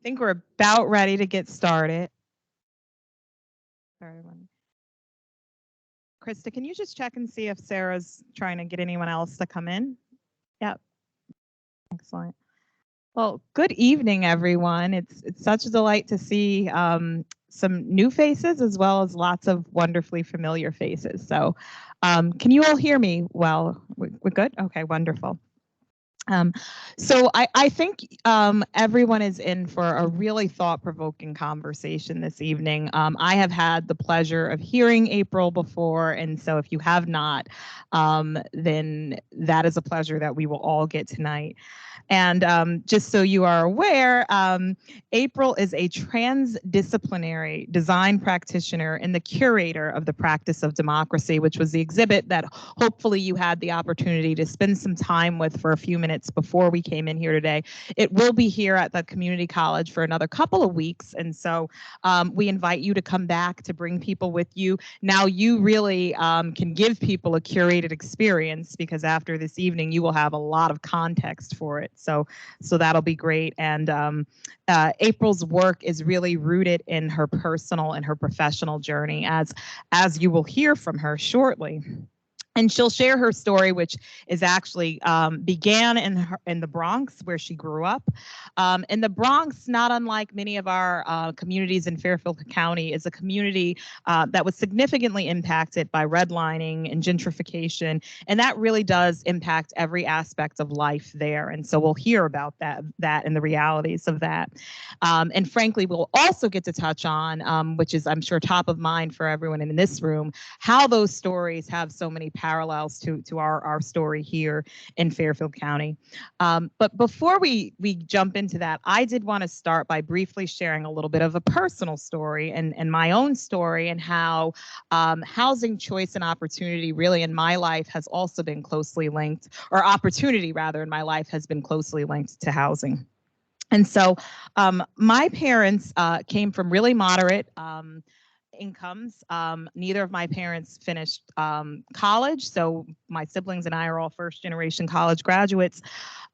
think we're about ready to get started. Sorry, Krista, can you just check and see if Sarah's trying to get anyone else to come in? Yep. Excellent. Well, good evening, everyone. It's such a delight to see some new faces as well as lots of wonderfully familiar faces. So can you all hear me well? We're good? Okay, wonderful. So I think everyone is in for a really thought-provoking conversation this evening. I have had the pleasure of hearing April before, and so if you have not, then that is a pleasure that we will all get tonight. And just so you are aware, April is a transdisciplinary design practitioner and the curator of the Practice of Democracy, which was the exhibit that hopefully you had the opportunity to spend some time with for a few minutes before we came in here today. It will be here at the community college for another couple of weeks, and so we invite you to come back to bring people with you. Now you really can give people a curated experience, because after this evening you will have a lot of context for it. So that'll be great. And April's work is really rooted in her personal and her professional journey, as you will hear from her shortly. And she'll share her story, which is actually began in the Bronx, where she grew up. In the Bronx, not unlike many of our communities in Fairfield County, is a community that was significantly impacted by redlining and gentrification, and that really does impact every aspect of life there. And so we'll hear about that and the realities of that. And frankly, we'll also get to touch on, which is I'm sure top of mind for everyone in this room, how those stories have so many parallels to our story here in Fairfield County. But before we jump into that, I did want to start by briefly sharing a little bit of a personal story and my own story, and how housing choice and opportunity really in my life has also been closely linked, or opportunity rather in my life has been closely linked to housing. And so my parents came from really moderate incomes. Neither of my parents finished college, so my siblings and I are all first-generation college graduates.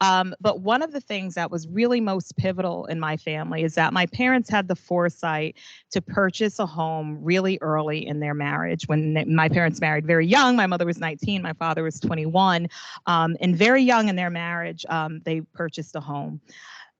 But one of the things that was really most pivotal in my family is that my parents had the foresight to purchase a home really early in their marriage. When my parents married very young, my mother was 19, my father was 21, and very young in their marriage, they purchased a home.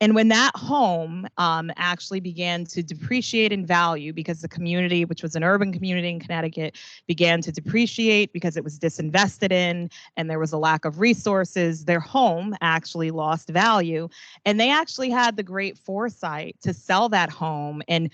And when that home actually began to depreciate in value, because the community, which was an urban community in Connecticut, began to depreciate because it was disinvested in and there was a lack of resources, their home actually lost value. And they actually had the great foresight to sell that home and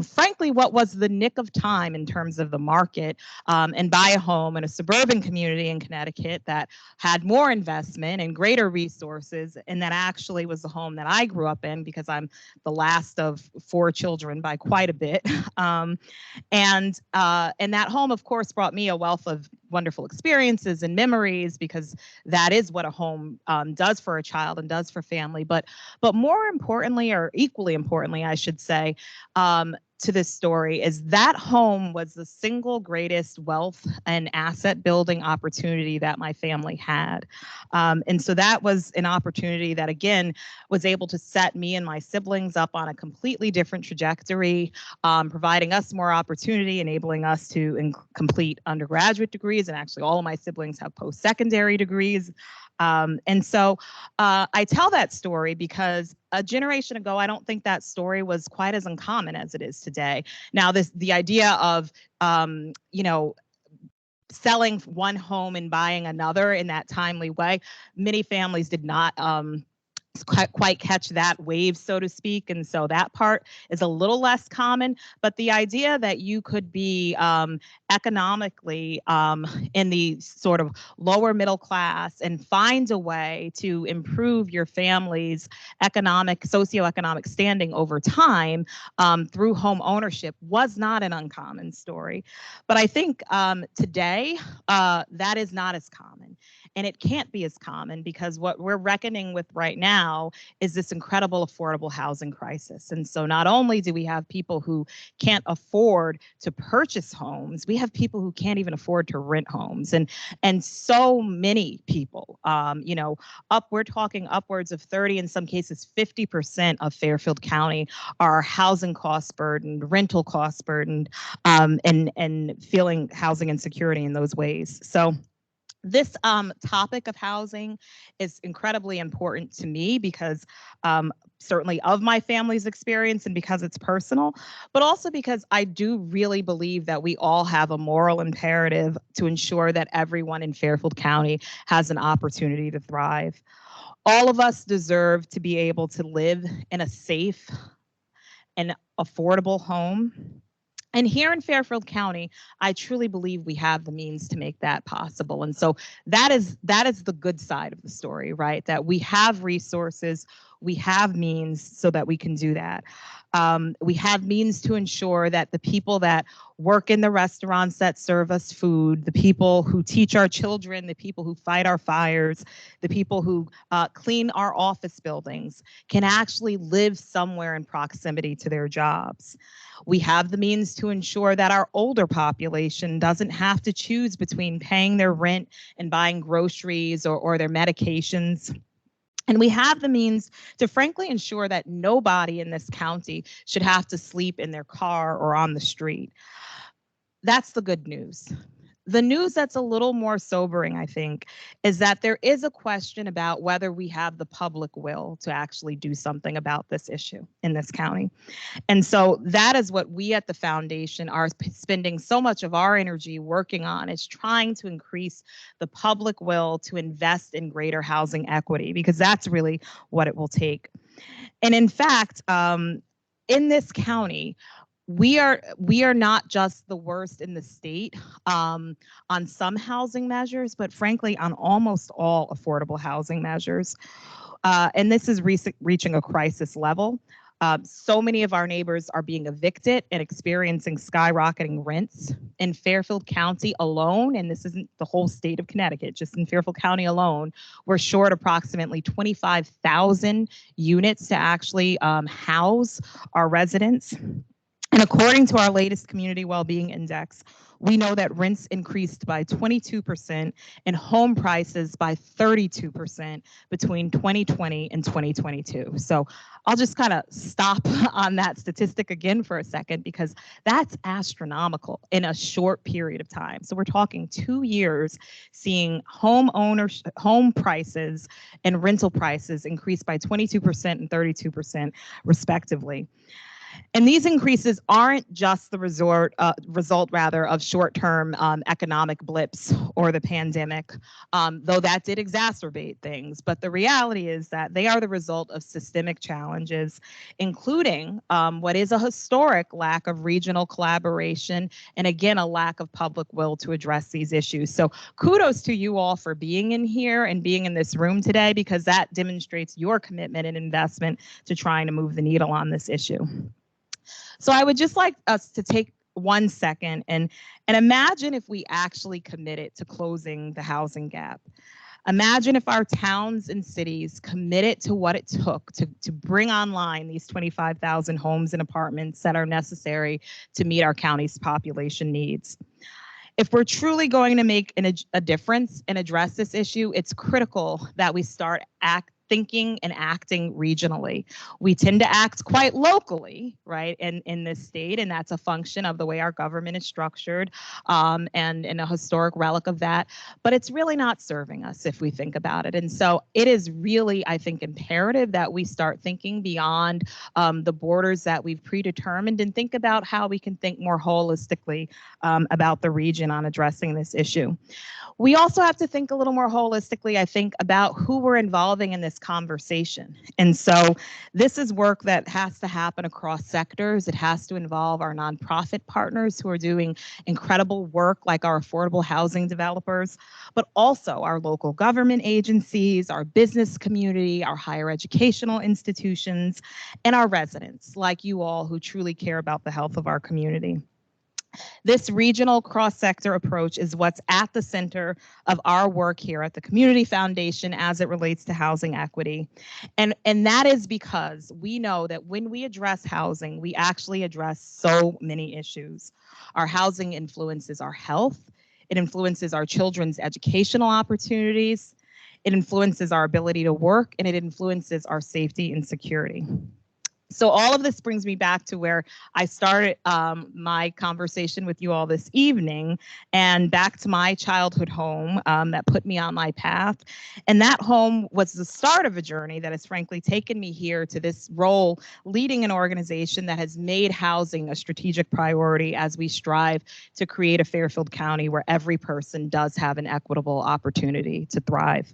frankly, what was the nick of time in terms of the market, and buy a home in a suburban community in Connecticut that had more investment and greater resources, and that actually was the home that I grew up in, because I'm the last of 4 children by quite a bit. And that home, of course, brought me a wealth of wonderful experiences and memories, because that is what a home does for a child and does for family. But more importantly, or equally importantly, I should say, to this story, is that home was the single greatest wealth and asset building opportunity that my family had. And so that was an opportunity that, again, was able to set me and my siblings up on a completely different trajectory, providing us more opportunity, enabling us to complete undergraduate degrees, and actually all of my siblings have post-secondary degrees. And so I tell that story because a generation ago, I don't think that story was quite as uncommon as it is today. Now, the idea of, selling one home and buying another in that timely way, many families did not quite catch that wave, so to speak. And so that part is a little less common. But the idea that you could be economically in the sort of lower middle class and find a way to improve your family's socioeconomic standing over time through home ownership was not an uncommon story. But I think today that is not as common. And it can't be as common because what we're reckoning with right now is this incredible affordable housing crisis. And so not only do we have people who can't afford to purchase homes, we have people who can't even afford to rent homes. And so many people, you know, we're talking upwards of 30, in some cases 50% of Fairfield County are housing cost burdened, rental cost burdened, and feeling housing insecurity in those ways. So this topic of housing is incredibly important to me because certainly of my family's experience and because it's personal, but also because I do really believe that we all have a moral imperative to ensure that everyone in Fairfield County has an opportunity to thrive. All of us deserve to be able to live in a safe and affordable home. And here in Fairfield County, I truly believe we have the means to make that possible. And so that is the good side of the story, right? That we have resources, we have means so that we can do that. We have means to ensure that the people that work in the restaurants that serve us food, the people who teach our children, the people who fight our fires, the people who clean our office buildings can actually live somewhere in proximity to their jobs. We have the means to ensure that our older population doesn't have to choose between paying their rent and buying groceries or their medications. And we have the means to frankly ensure that nobody in this county should have to sleep in their car or on the street. That's the good news. The news that's a little more sobering, I think, is that there is a question about whether we have the public will to actually do something about this issue in this county. And so that is what we at the foundation are spending so much of our energy working on, is trying to increase the public will to invest in greater housing equity, because that's really what it will take. And in fact, in this county, we are not just the worst in the state on some housing measures, but frankly on almost all affordable housing measures. And this is reaching a crisis level. So many of our neighbors are being evicted and experiencing skyrocketing rents. In Fairfield County alone, and this isn't the whole state of Connecticut, just in Fairfield County alone, we're short approximately 25,000 units to actually house our residents. And according to our latest Community Wellbeing Index, we know that rents increased by 22% and home prices by 32% between 2020 and 2022. So I'll just kind of stop on that statistic again for a second, because that's astronomical in a short period of time. So we're talking 2 years seeing home prices and rental prices increase by 22% and 32% respectively. And these increases aren't just the result of short-term economic blips or the pandemic, though that did exacerbate things. But the reality is that they are the result of systemic challenges, including what is a historic lack of regional collaboration, and again, a lack of public will to address these issues. So kudos to you all for being in here and being in this room today, because that demonstrates your commitment and investment to trying to move the needle on this issue. So I would just like us to take 1 second and imagine if we actually committed to closing the housing gap. Imagine if our towns and cities committed to what it took to bring online these 25,000 homes and apartments that are necessary to meet our county's population needs. If we're truly going to make a difference and address this issue, it's critical that we start thinking and acting regionally. We tend to act quite locally, right, in this state, and that's a function of the way our government is structured, and a historic relic of that. But it's really not serving us if we think about it. And so it is really, I think, imperative that we start thinking beyond the borders that we've predetermined and think about how we can think more holistically about the region on addressing this issue. We also have to think a little more holistically, I think, about who we're involving in this conversation. And so this is work that has to happen across sectors. It has to involve our nonprofit partners who are doing incredible work, like our affordable housing developers, but also our local government agencies, our business community, our higher educational institutions, and our residents, like you all, who truly care about the health of our community. This regional cross-sector approach is what's at the center of our work here at the Community Foundation as it relates to housing equity. And that is because we know that when we address housing, we actually address so many issues. Our housing influences our health, it influences our children's educational opportunities, it influences our ability to work, and it influences our safety and security. So all of this brings me back to where I started my conversation with you all this evening, and back to my childhood home that put me on my path. And that home was the start of a journey that has frankly taken me here to this role, leading an organization that has made housing a strategic priority as we strive to create a Fairfield County where every person does have an equitable opportunity to thrive.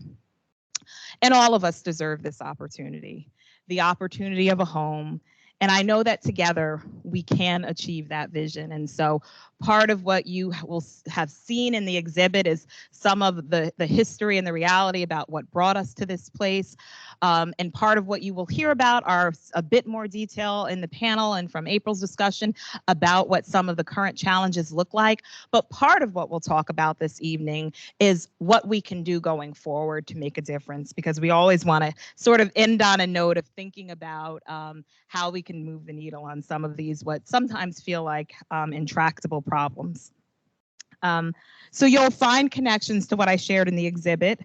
And all of us deserve this opportunity, the opportunity of a home. And I know that together we can achieve that vision. And so part of what you will have seen in the exhibit is some of the history and the reality about what brought us to this place. And part of what you will hear about are a bit more detail in the panel and from April's discussion about what some of the current challenges look like. But part of what we'll talk about this evening is what we can do going forward to make a difference, because we always want to sort of end on a note of thinking about how we can move the needle on some of these what sometimes feel like intractable problems. So you'll find connections to what I shared in the exhibit.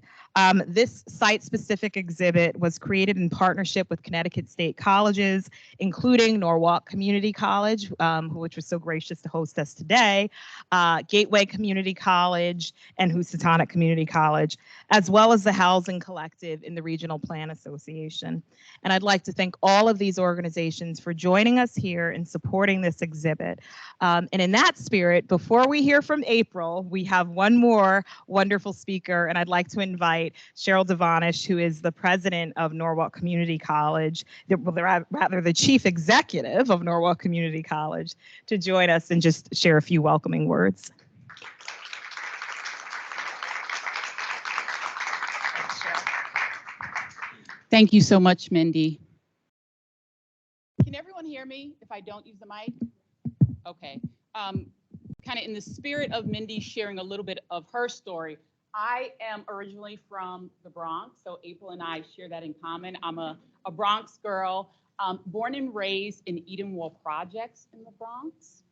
This site-specific exhibit was created in partnership with Connecticut State Colleges, including Norwalk Community College, which was so gracious to host us today, Gateway Community College, and Housatonic Community College, as well as the Housing Collective in the Regional Plan Association. And I'd like to thank all of these organizations for joining us here and supporting this exhibit. And in that spirit, before we hear from April, we have one more wonderful speaker, and I'd like to invite Cheryl Devonish, who is the president of Norwalk Community College, rather the chief executive of Norwalk Community College, to join us and just share a few welcoming words. Thank you so much, Mendi. Can everyone hear me if I don't use the mic? Okay. Kind of in the spirit of Mendi sharing a little bit of her story, I am originally from the Bronx, so April and I share that in common. I'm a Bronx girl, born and raised in Edenwald Projects in the Bronx.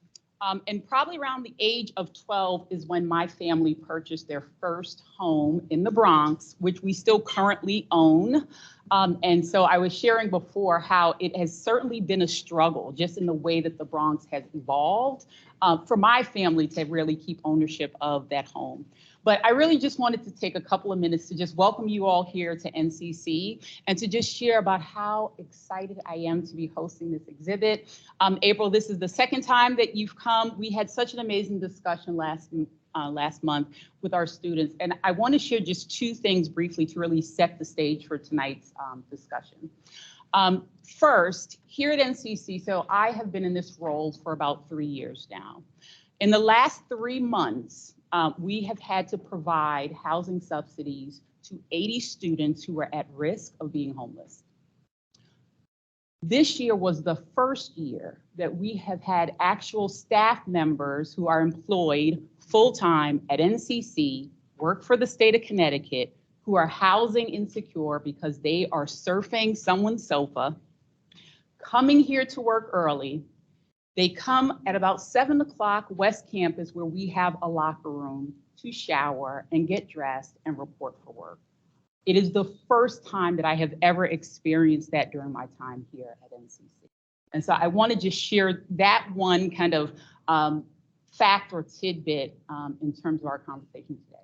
And probably around the age of 12 is when my family purchased their first home in the Bronx, which we still currently own. And so I was sharing before how it has certainly been a struggle just in the way that the Bronx has evolved for my family to really keep ownership of that home. But I really just wanted to take a couple of minutes to just welcome you all here to NCC and to just share about how excited I am to be hosting this exhibit. April, this is the second time that you've come. We had such an amazing discussion last month with our students. And I want to share just two things briefly to really set the stage for tonight's discussion. First, here at NCC, so I have been in this role for about 3 years now. In the last 3 months, we have had to provide housing subsidies to 80 students who are at risk of being homeless. This year was the first year that we have had actual staff members who are employed full-time at NCC, work for the state of Connecticut, who are housing insecure because they are surfing someone's sofa, coming here to work early. They come at about 7 o'clock West Campus, where we have a locker room, to shower and get dressed and report for work. It is the first time that I have ever experienced that during my time here at NCC. And so I want to just share that one kind of fact or tidbit in terms of our conversation today.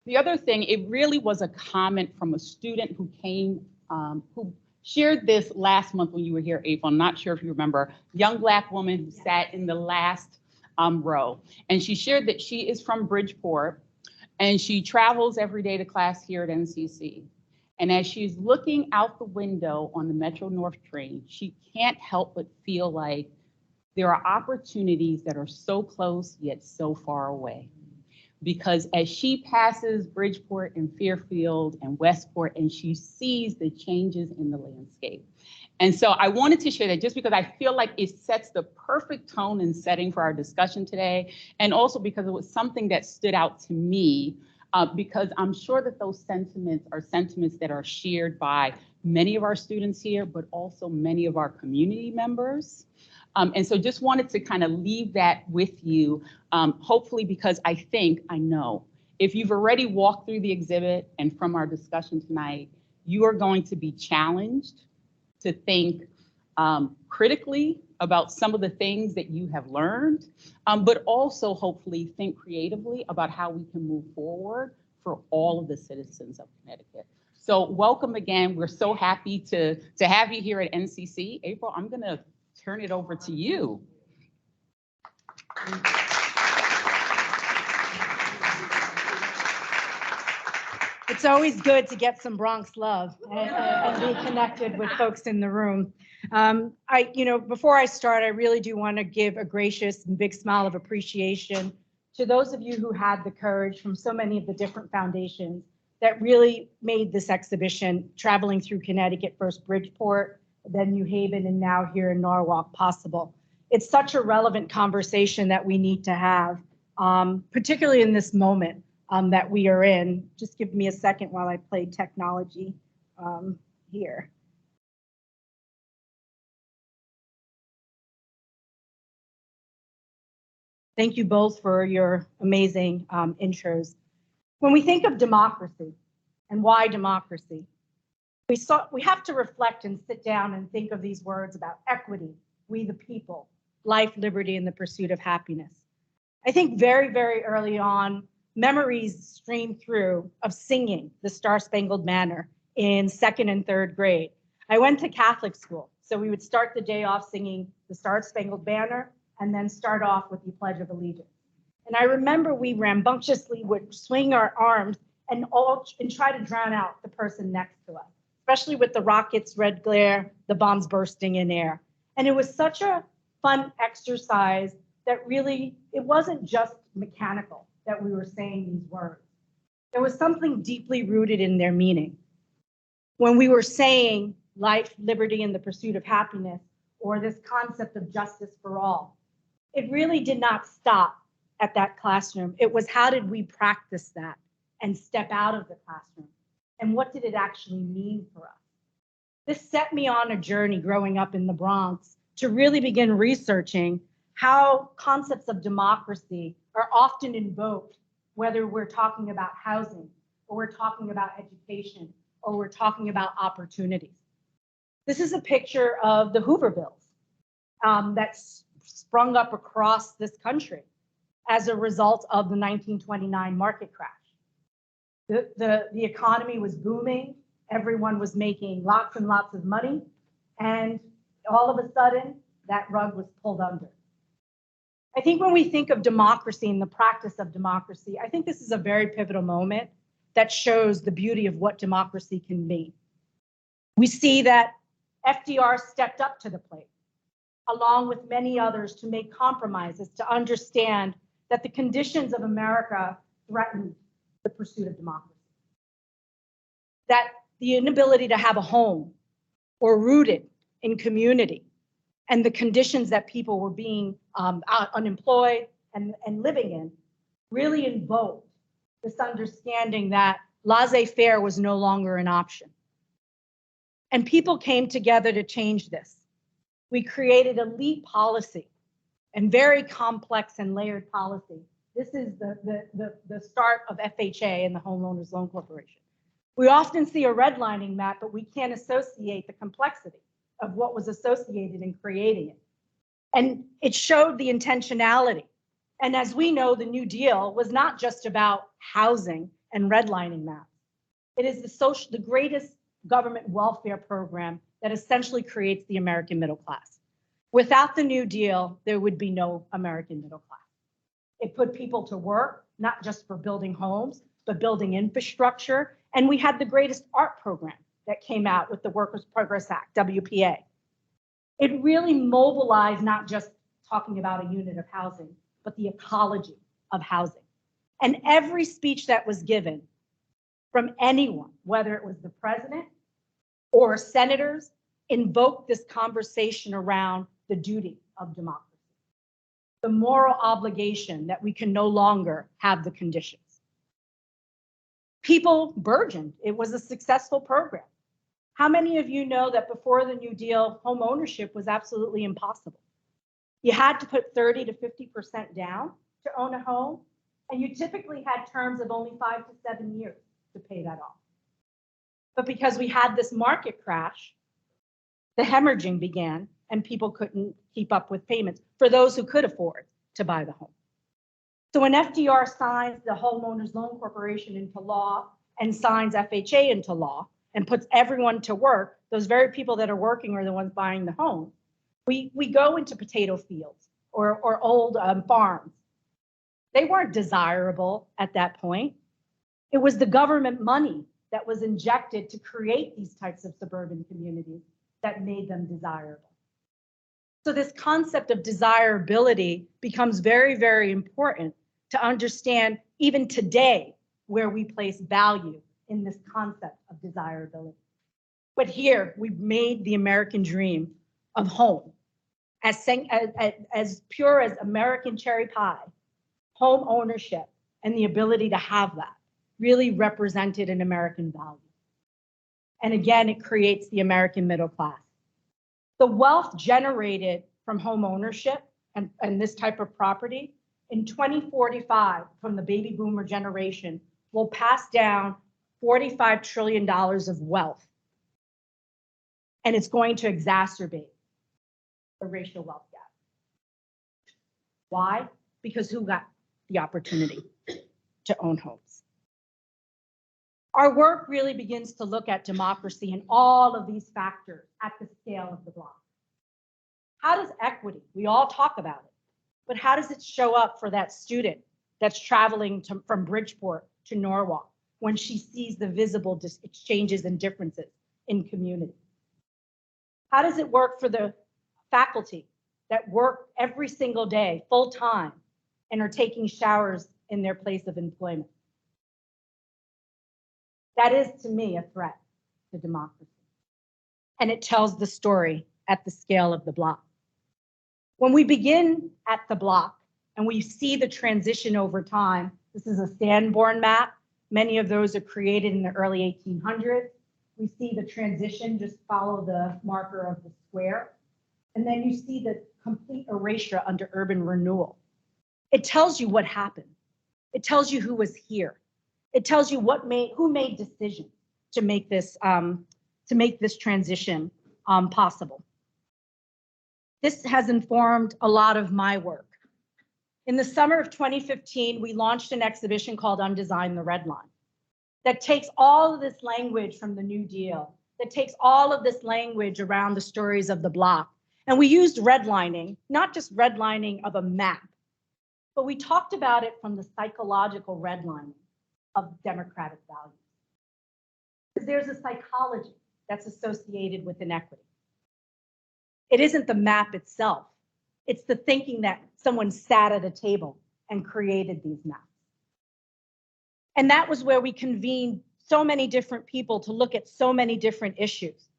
The other thing, it really was a comment from a student who came, who shared this last month when you were here, April. I'm not sure if you remember, young Black woman who sat in the last row. And she shared that she is from Bridgeport and she travels every day to class here at NCC. And as she's looking out the window on the Metro North train, she can't help but feel like there are opportunities that are so close yet so far away. Because as she passes Bridgeport and Fairfield and Westport, and she sees the changes in the landscape. And so I wanted to share that just because I feel like it sets the perfect tone and setting for our discussion today. And also because it was something that stood out to me, because I'm sure that those sentiments are sentiments that are shared by many of our students here, but also many of our community members. And so just wanted to kind of leave that with you, hopefully because I know, if you've already walked through the exhibit and from our discussion tonight, you are going to be challenged to think critically about some of the things that you have learned, but also hopefully think creatively about how we can move forward for all of the citizens of Connecticut. So welcome again. We're so happy to have you here at NCC. April, I'm gonna turn it over to you. It's always good to get some Bronx love and be connected with folks in the room. Before I start, I really do want to give a gracious and big smile of appreciation to those of you who had the courage from so many of the different foundations that really made this exhibition, traveling through Connecticut, first Bridgeport, then New Haven, and now here in Norwalk, possible. It's such a relevant conversation that we need to have, particularly in this moment that we are in. Just give me a second while I play technology here. Thank you both for your amazing intros. When we think of democracy and why democracy, we have to reflect and sit down and think of these words about equity, we the people, life, liberty, and the pursuit of happiness. I think very, very early on, memories stream through of singing the Star-Spangled Banner in 2nd and 3rd grade. I went to Catholic school, so we would start the day off singing the Star-Spangled Banner and then start off with the Pledge of Allegiance. And I remember we rambunctiously would swing our arms and try to drown out the person next to us, especially with the rockets, red glare, the bombs bursting in air. And it was such a fun exercise that really, it wasn't just mechanical that we were saying these words. There was something deeply rooted in their meaning. When we were saying life, liberty, and the pursuit of happiness, or this concept of justice for all, it really did not stop at that classroom. It was how did we practice that and step out of the classroom? And what did it actually mean for us? This set me on a journey growing up in the Bronx to really begin researching how concepts of democracy are often invoked, whether we're talking about housing, or we're talking about education, or we're talking about opportunities. This is a picture of the Hoovervilles that's sprung up across this country as a result of the 1929 market crash. The economy was booming, everyone was making lots and lots of money, and all of a sudden, that rug was pulled under. I think when we think of democracy and the practice of democracy, I think this is a very pivotal moment that shows the beauty of what democracy can be. We see that FDR stepped up to the plate, along with many others, to make compromises, to understand that the conditions of America threatened the pursuit of democracy. That the inability to have a home or rooted in community and the conditions that people were being unemployed and living in really invoked this understanding that laissez-faire was no longer an option. And people came together to change this. We created elite policy and very complex and layered policy. This is the start of FHA and the Homeowners Loan Corporation. We often see a redlining map, but we can't associate the complexity of what was associated in creating it. And it showed the intentionality. And as we know, the New Deal was not just about housing and redlining maps. It is the greatest government welfare program that essentially creates the American middle class. Without the New Deal, there would be no American middle class. It put people to work, not just for building homes, but building infrastructure. And we had the greatest art program that came out with the Workers' Progress Act, WPA. It really mobilized not just talking about a unit of housing, but the ecology of housing. And every speech that was given from anyone, whether it was the president or senators, invoked this conversation around the duty of democracy, the moral obligation that we can no longer have the conditions. People burgeoned. It was a successful program. How many of you know that before the New Deal, home ownership was absolutely impossible? You had to put 30 to 50% down to own a home, and you typically had terms of only 5 to 7 years to pay that off. But because we had this market crash, the hemorrhaging began, and people couldn't keep up with payments for those who could afford to buy the home. So when FDR signs the Homeowners Loan Corporation into law and signs FHA into law and puts everyone to work, those very people that are working are the ones buying the home. We go into potato fields or old farms. They weren't desirable at that point. It was the government money that was injected to create these types of suburban communities that made them desirable. So this concept of desirability becomes very, very important to understand even today where we place value in this concept of desirability. But here we've made the American dream of home as pure as American cherry pie. Home ownership and the ability to have that really represented an American value. And again, it creates the American middle class. The wealth generated from home ownership and this type of property in 2045 from the baby boomer generation will pass down $45 trillion of wealth. And it's going to exacerbate the racial wealth gap. Why? Because who got the opportunity to own homes? Our work really begins to look at democracy and all of these factors at the scale of the block. How does equity, we all talk about it, but how does it show up for that student that's traveling from Bridgeport to Norwalk when she sees the visible exchanges and differences in community? How does it work for the faculty that work every single day, full time, and are taking showers in their place of employment? That is, to me, a threat to democracy. And it tells the story at the scale of the block. When we begin at the block and we see the transition over time, this is a Sanborn map. Many of those are created in the early 1800s. We see the transition, just follow the marker of the square. And then you see the complete erasure under urban renewal. It tells you what happened. It tells you who was here. It tells you who made decisions to make this transition possible. This has informed a lot of my work. In the summer of 2015, we launched an exhibition called Undesign the Red Line that takes all of this language from the New Deal, that takes all of this language around the stories of the block. And we used redlining, not just redlining of a map, but we talked about it from the psychological redlining of democratic values. Because there's a psychology that's associated with inequity. It isn't the map itself. It's the thinking that someone sat at a table and created these maps. And that was where we convened so many different people to look at so many different issues.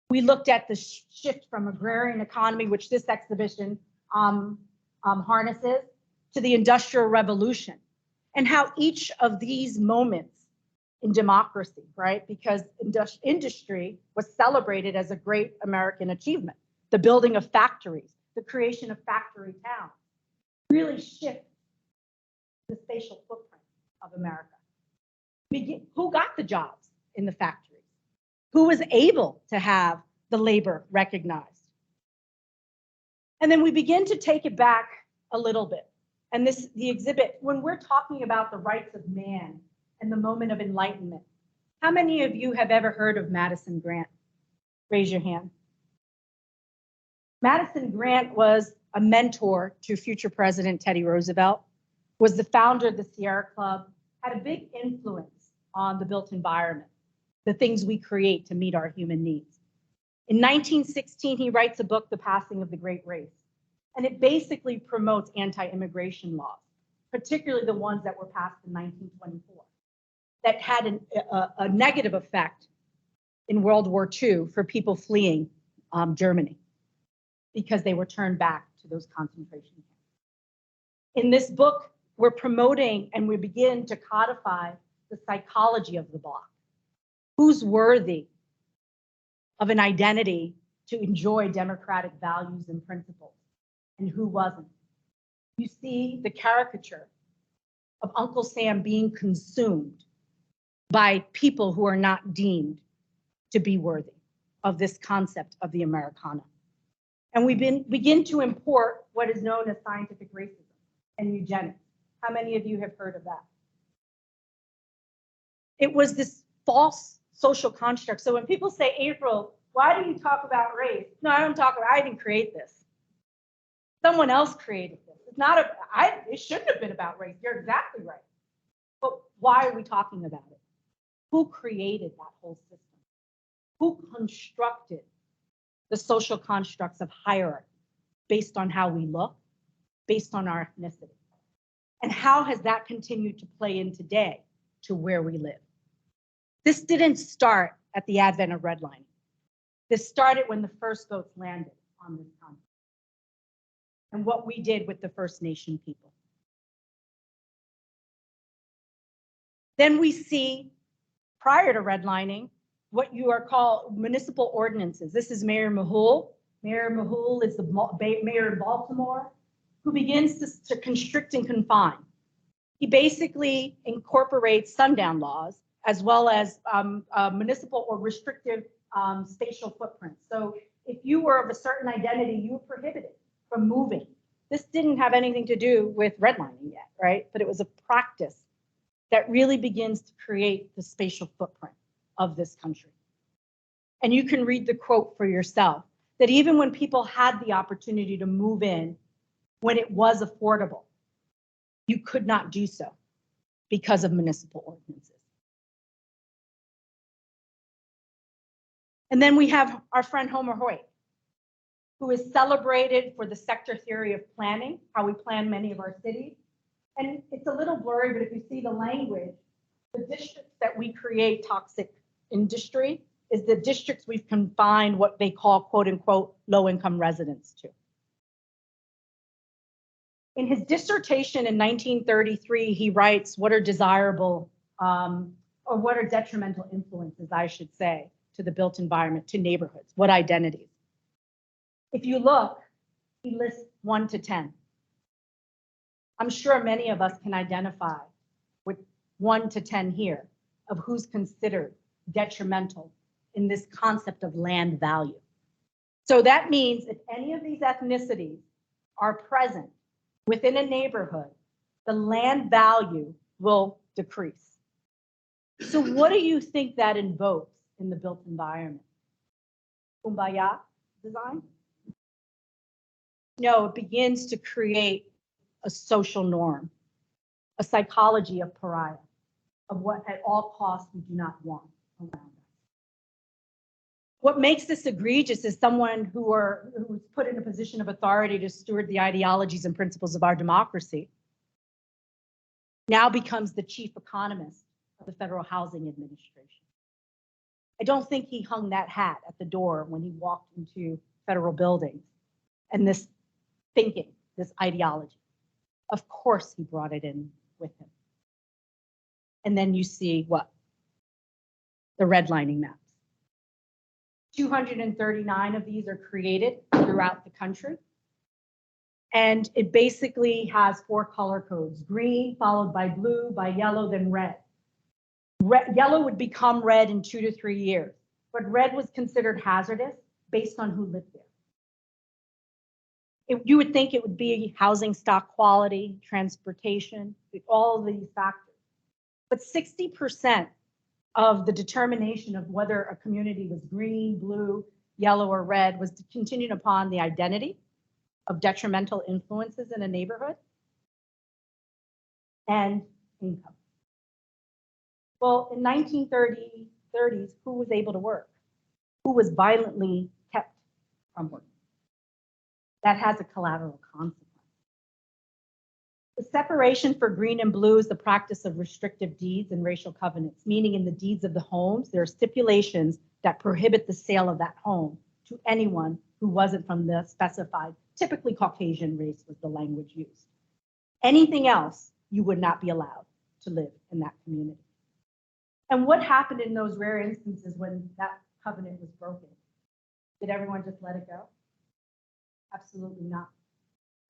We looked at the shift from agrarian economy, which this exhibition harnesses, to the Industrial Revolution, and how each of these moments in democracy, right? Because industry was celebrated as a great American achievement. The building of factories, the creation of factory towns, really shift the spatial footprint of America. Who got the jobs in the factories? Who was able to have the labor recognized? And then we begin to take it back a little bit. And the exhibit, when we're talking about the rights of man and the moment of enlightenment, how many of you have ever heard of Madison Grant? Raise your hand. Madison Grant was a mentor to future President Teddy Roosevelt, was the founder of the Sierra Club, had a big influence on the built environment, the things we create to meet our human needs. In 1916, he writes a book, The Passing of the Great Race, and it basically promotes anti-immigration laws, particularly the ones that were passed in 1924, that had a negative effect in World War II for people fleeing Germany, because they were turned back to those concentration camps. In this book, we're promoting and we begin to codify the psychology of the block. Who's worthy of an identity to enjoy democratic values and principles, and who wasn't? You see the caricature of Uncle Sam being consumed by people who are not deemed to be worthy of this concept of the Americana. And we begin to import what is known as scientific racism and eugenics. How many of you have heard of that? It was this false social construct. So when people say, April, why do you talk about race? No, I don't talk about, I didn't create this. Someone else created this. It's not it shouldn't have been about race. You're exactly right. But why are we talking about it? Who created that whole system? Who constructed the social constructs of hierarchy based on how we look, based on our ethnicity? And how has that continued to play in today to where we live? This didn't start at the advent of redlining. This started when the first boats landed on this continent and what we did with the First Nation people. Then we see, prior to redlining, what you are called municipal ordinances. This is Mayor Mahul. Mayor Mahul is the mayor of Baltimore, who begins to constrict and confine. He basically incorporates sundown laws as well as municipal or restrictive spatial footprints. So if you were of a certain identity, you were prohibited from moving. This didn't have anything to do with redlining yet, right? But it was a practice that really begins to create the spatial footprint of this country. And you can read the quote for yourself, that even when people had the opportunity to move in, when it was affordable, you could not do so because of municipal ordinances. And then we have our friend Homer Hoyt, who is celebrated for the sector theory of planning, how we plan many of our cities. And it's a little blurry, but if you see the language, the districts that we create toxic industry is the districts we've confined what they call, quote unquote, low-income residents to. In his dissertation in 1933, he writes, what are desirable, or what are detrimental influences, I should say, to the built environment, to neighborhoods, what identities? If you look, he lists 1 to 10. I'm sure many of us can identify with 1 to 10 here of who's considered detrimental in this concept of land value. So that means if any of these ethnicities are present within a neighborhood, the land value will decrease. So what do you think that invokes in the built environment? Kumbaya design? No, it begins to create a social norm, a psychology of pariah, of what at all costs we do not want around us. What makes this egregious is someone who's put in a position of authority to steward the ideologies and principles of our democracy now becomes the chief economist of the Federal Housing Administration. I don't think he hung that hat at the door when he walked into federal buildings and this thinking, this ideology. Of course, he brought it in with him. And then you see what? The redlining maps. 239 of these are created throughout the country. And it basically has 4 color codes: green, followed by blue, by yellow, then red. Yellow would become red in 2 to 3 years, but red was considered hazardous based on who lived there. You would think it would be housing stock quality, transportation, all of these factors. But 60% of the determination of whether a community was green, blue, yellow, or red was contingent upon the identity of detrimental influences in a neighborhood and income. Well, in 1930s, who was able to work? Who was violently kept from work? That has a collateral consequence. The separation for green and blue is the practice of restrictive deeds and racial covenants, meaning in the deeds of the homes, there are stipulations that prohibit the sale of that home to anyone who wasn't from the specified, typically Caucasian race was the language used. Anything else, you would not be allowed to live in that community. And what happened in those rare instances when that covenant was broken? Did everyone just let it go? Absolutely not.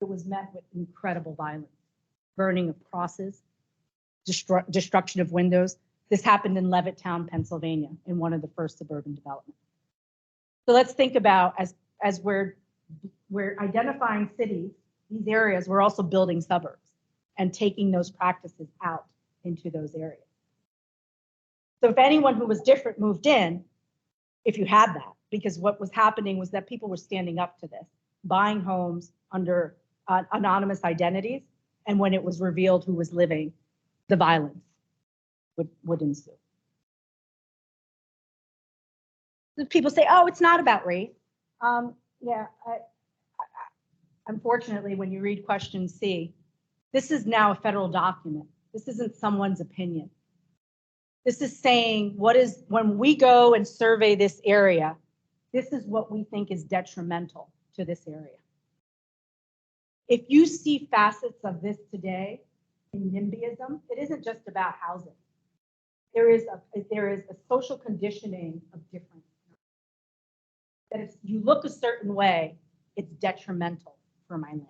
It was met with incredible violence, burning of crosses, destruction of windows. This happened in Levittown, Pennsylvania, in one of the first suburban developments. So let's think about, as we're identifying cities, these areas, we're also building suburbs and taking those practices out into those areas. So if anyone who was different moved in, if you had that, because what was happening was that people were standing up to this, buying homes under anonymous identities, and when it was revealed who was living, the violence would ensue. People say, oh, it's not about race. Yeah, unfortunately, when you read question C, this is now a federal document. This isn't someone's opinion. This is saying, when we go and survey this area, this is what we think is detrimental to this area. If you see facets of this today in NIMBYism, it isn't just about housing. There is a social conditioning of difference. That if you look a certain way, it's detrimental for my land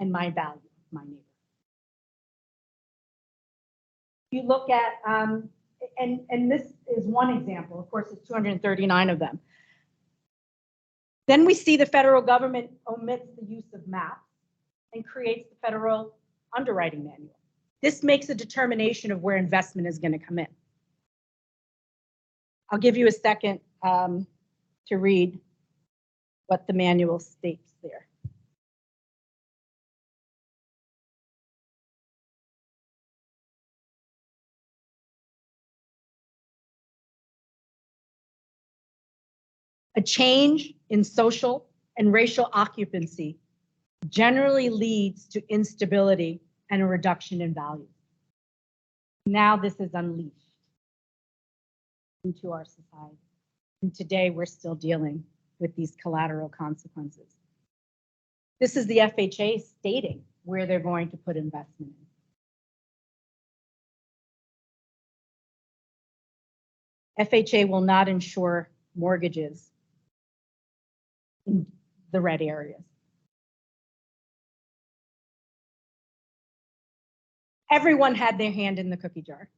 and my value, my neighbor. You look at, and this is one example, of course, it's 239 of them. Then we see the federal government omits the use of maps and creates the federal underwriting manual. This makes a determination of where investment is going to come in. I'll give you a second to read what the manual states there. A change in social and racial occupancy generally leads to instability and a reduction in value. Now this is unleashed into our society. And today we're still dealing with these collateral consequences. This is the FHA stating where they're going to put investment in. FHA will not insure mortgages in the red areas. Everyone had their hand in the cookie jar.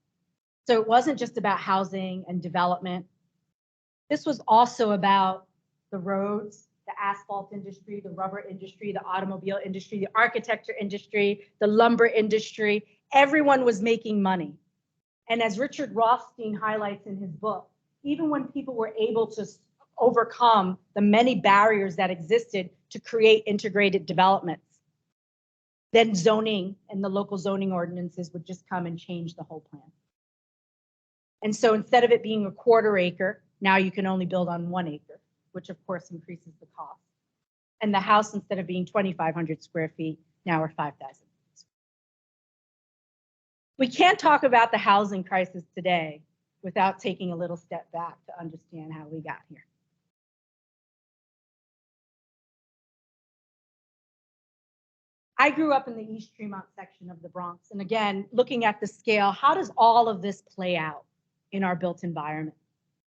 So it wasn't just about housing and development. This was also about the roads, the asphalt industry, the rubber industry, the automobile industry, the architecture industry, the lumber industry. Everyone was making money. And as Richard Rothstein highlights in his book, even when people were able to overcome the many barriers that existed to create integrated developments, then zoning and the local zoning ordinances would just come and change the whole plan. And so instead of it being a quarter acre, now you can only build on 1 acre, which of course increases the cost. And the house, instead of being 2,500 square feet, now are 5,000. We can't talk about the housing crisis today without taking a little step back to understand how we got here. I grew up in the East Tremont section of the Bronx. And again, looking at the scale, how does all of this play out in our built environment?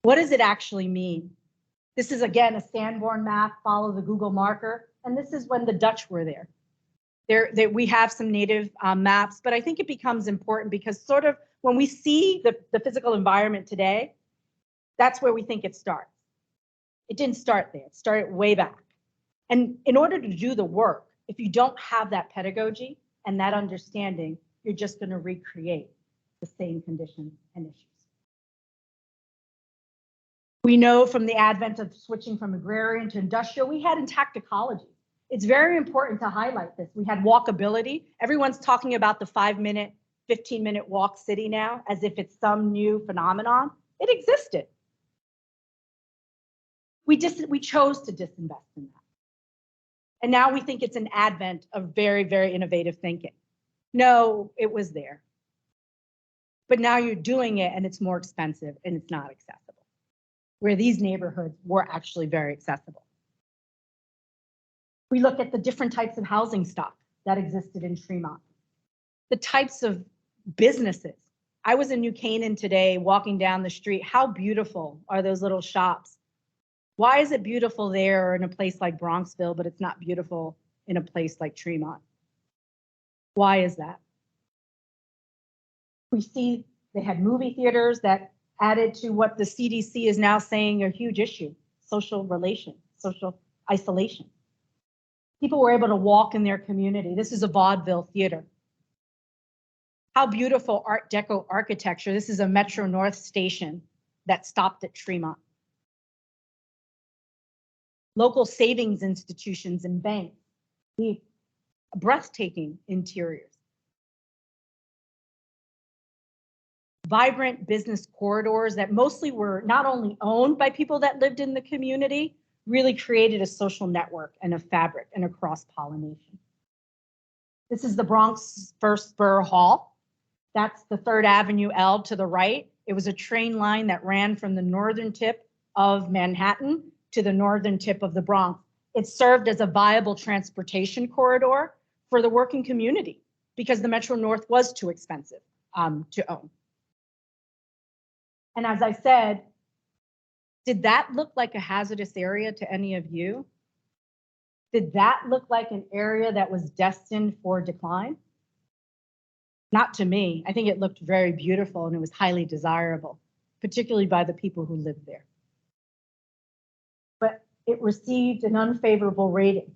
What does it actually mean? This is, again, a Sanborn map, follow the Google marker. And this is when the Dutch were there. We have some native maps, but I think it becomes important because sort of when we see the physical environment today, that's where we think it starts. It didn't start there. It started way back. And in order to do the work, if you don't have that pedagogy and that understanding, you're just going to recreate the same conditions and issues. We know from the advent of switching from agrarian to industrial, we had intact ecology. It's very important to highlight this. We had walkability. Everyone's talking about the 5-minute, 15-minute walk city now as if it's some new phenomenon. It existed. We chose to disinvest in that. And now we think it's an advent of very, very innovative thinking. No, it was there. But now you're doing it and it's more expensive and it's not accessible. where these neighborhoods were actually very accessible. We look at the different types of housing stock that existed in Tremont, the types of businesses. I was in New Canaan today walking down the street. How beautiful are those little shops? Why is it beautiful there or in a place like Bronxville, but it's not beautiful in a place like Tremont? Why is that? We see they had movie theaters that added to what the CDC is now saying a huge issue, social relations, social isolation. People were able to walk in their community. This is a vaudeville theater. How beautiful Art Deco architecture. This is a Metro North station that stopped at Tremont. Local savings institutions and banks, the breathtaking interiors. Vibrant business corridors that mostly were not only owned by people that lived in the community, really created a social network and a fabric and a cross-pollination. This is the Bronx First Borough Hall. That's the 3rd Avenue L to the right. It was a train line that ran from the northern tip of Manhattan to the northern tip of the Bronx. It served as a viable transportation corridor for the working community because the Metro North was too expensive to own. And as I said, did that look like a hazardous area to any of you? Did that look like an area that was destined for decline? Not to me. I think it looked very beautiful and it was highly desirable, particularly by the people who lived there. But it received an unfavorable rating.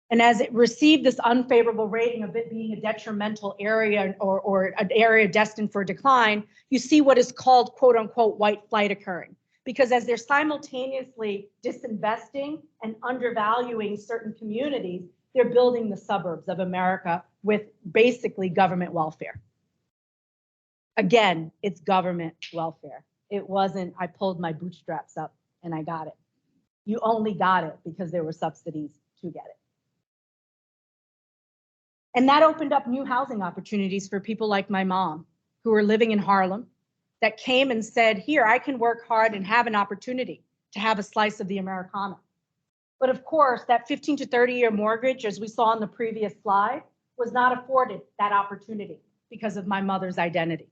And as it received this unfavorable rating of it being a detrimental area or an area destined for decline, you see what is called quote unquote white flight occurring. Because as they're simultaneously disinvesting and undervaluing certain communities, they're building the suburbs of America with basically government welfare. Again, it's government welfare. It wasn't, I pulled my bootstraps up and I got it. You only got it because there were subsidies to get it. And that opened up new housing opportunities for people like my mom, who were living in Harlem, that came and said, here, I can work hard and have an opportunity to have a slice of the Americana. But of course, that 15 to 30-year mortgage, as we saw on the previous slide, was not afforded that opportunity because of my mother's identity.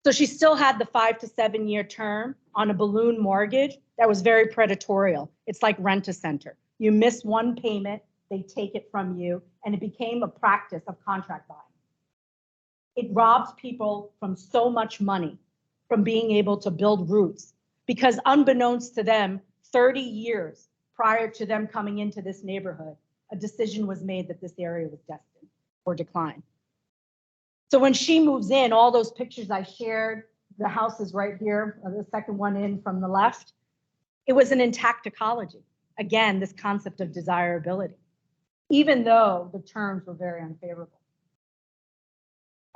So she still had the 5 to 7 year term on a balloon mortgage that was very predatorial. It's like rent-a-center. You miss one payment, they take it from you, and it became a practice of contract buying. It robs people from so much money, from being able to build roots, because unbeknownst to them, 30 years prior to them coming into this neighborhood, a decision was made that this area was destined for decline. So when she moves in, all those pictures I shared, the house is right here, the second one in from the left, it was an intact ecology. Again, this concept of desirability, even though the terms were very unfavorable.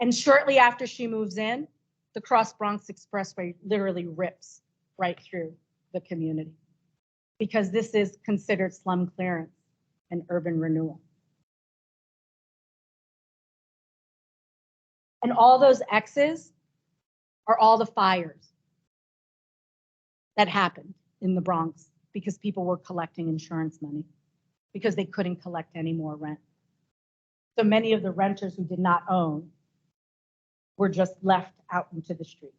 And shortly after she moves in, the Cross Bronx Expressway literally rips right through the community because this is considered slum clearance and urban renewal. And all those X's are all the fires that happened in the Bronx because people were collecting insurance money because they couldn't collect any more rent. So many of the renters who did not own were just left out into the street.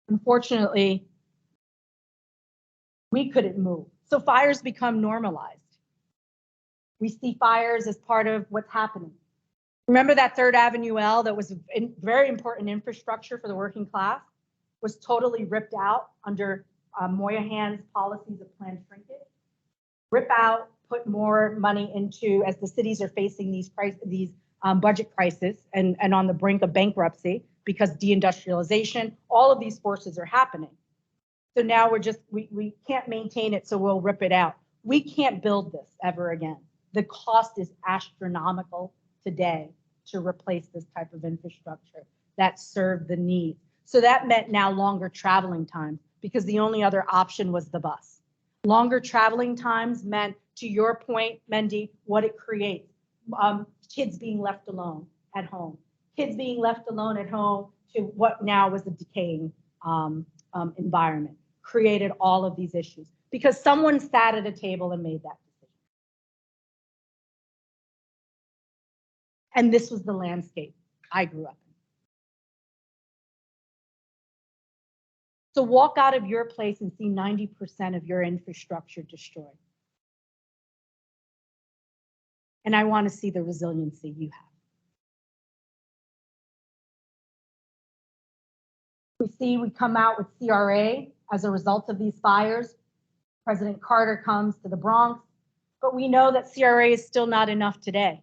Unfortunately, we couldn't move. So fires become normalized. We see fires as part of what's happening. Remember that 3rd Avenue L that was a very important infrastructure for the working class was totally ripped out under Moynihan's policies of planned shrinkage. Rip out, put more money into, as the cities are facing these budget crises and on the brink of bankruptcy because deindustrialization, all of these forces are happening. So now we can't maintain it, so we'll rip it out. We can't build this ever again. The cost is astronomical today to replace this type of infrastructure that served the need. So that meant now longer traveling time because the only other option was the bus. Longer traveling times meant, to your point, Mendi, what it creates. Kids being left alone at home. Kids being left alone at home to what now was a decaying environment. created all of these issues because someone sat at a table and made that decision. And this was the landscape I grew up in. So walk out of your place and see 90% of your infrastructure destroyed. And I want to see the resiliency you have. We come out with CRA as a result of these fires. President Carter comes to the Bronx, but we know that CRA is still not enough today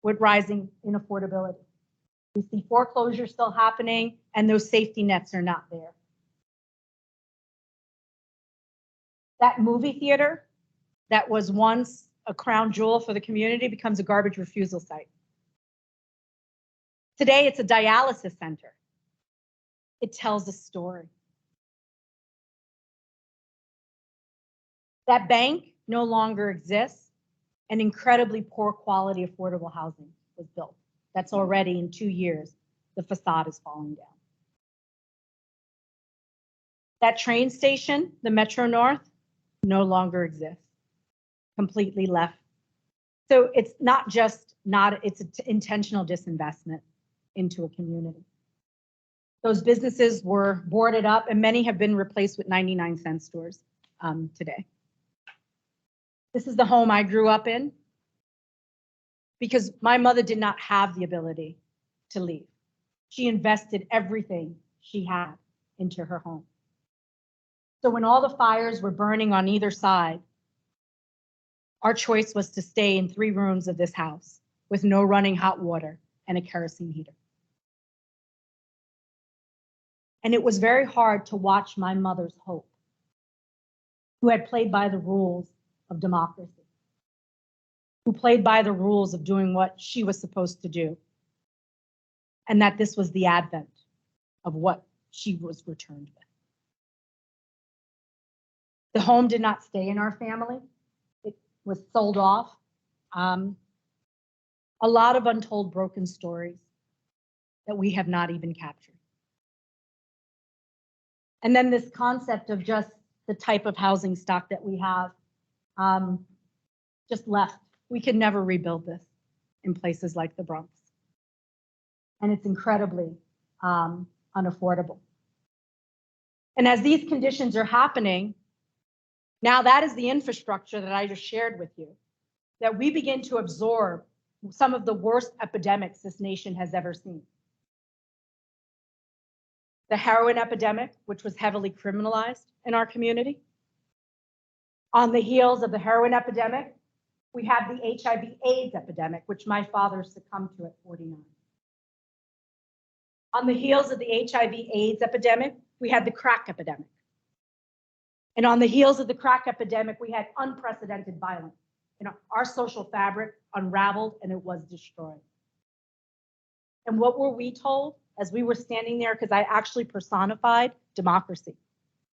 with rising in affordability. We see foreclosure still happening and those safety nets are not there. That movie theater that was once a crown jewel for the community becomes a garbage refusal site. Today, it's a dialysis center. It tells a story. That bank no longer exists, and incredibly poor quality affordable housing was built. That's already in 2 years, the facade is falling down. That train station, the Metro North, no longer exists, completely left. So it's not just it's an intentional disinvestment into a community. Those businesses were boarded up and many have been replaced with 99-cent stores today. This is the home I grew up in because my mother did not have the ability to leave. She invested everything she had into her home. So when all the fires were burning on either side, our choice was to stay in 3 rooms of this house with no running hot water and a kerosene heater. And it was very hard to watch my mother's hope, who had played by the rules of democracy, who played by the rules of doing what she was supposed to do, and that this was the advent of what she was returned with. The home did not stay in our family. It was sold off. A lot of untold broken stories that we have not even captured. And then this concept of just the type of housing stock that we have just left. We could never rebuild this in places like the Bronx. And it's incredibly unaffordable. And as these conditions are happening, now that is the infrastructure that I just shared with you, that we begin to absorb some of the worst epidemics this nation has ever seen. The heroin epidemic, which was heavily criminalized in our community. On the heels of the heroin epidemic, we have the HIV/AIDS epidemic, which my father succumbed to at 49. On the heels of the HIV/AIDS epidemic, we had the crack epidemic. And on the heels of the crack epidemic, we had unprecedented violence. Our social fabric unraveled and it was destroyed. And what were we told as we were standing there? Because I actually personified democracy.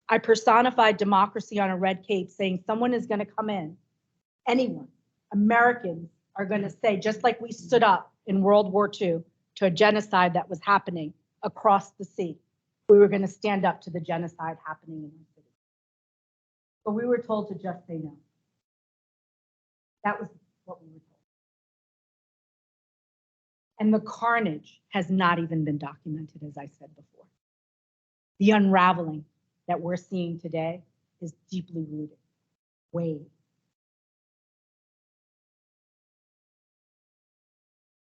I personified democracy on a red cape saying someone is going to come in. Anyone, Americans are going to say, just like we stood up in World War II to a genocide that was happening across the sea, we were going to stand up to the genocide happening in our city. But we were told to just say no. That was what we were told. And the carnage has not even been documented, as I said before. The unraveling that we're seeing today is deeply rooted. Way.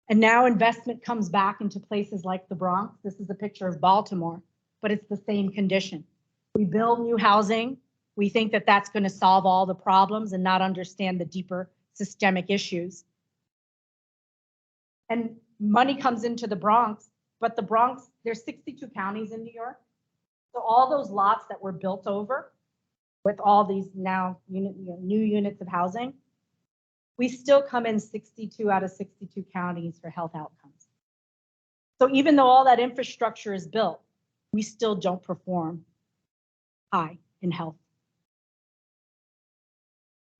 And now investment comes back into places like the Bronx. This is a picture of Baltimore, but it's the same condition. We build new housing. We think that that's going to solve all the problems and not understand the deeper systemic issues. And money comes into the Bronx, but the Bronx, there's 62 counties in New York. So all those lots that were built over with all these now new units of housing, we still come in 62 out of 62 counties for health outcomes. So even though all that infrastructure is built, we still don't perform high in health.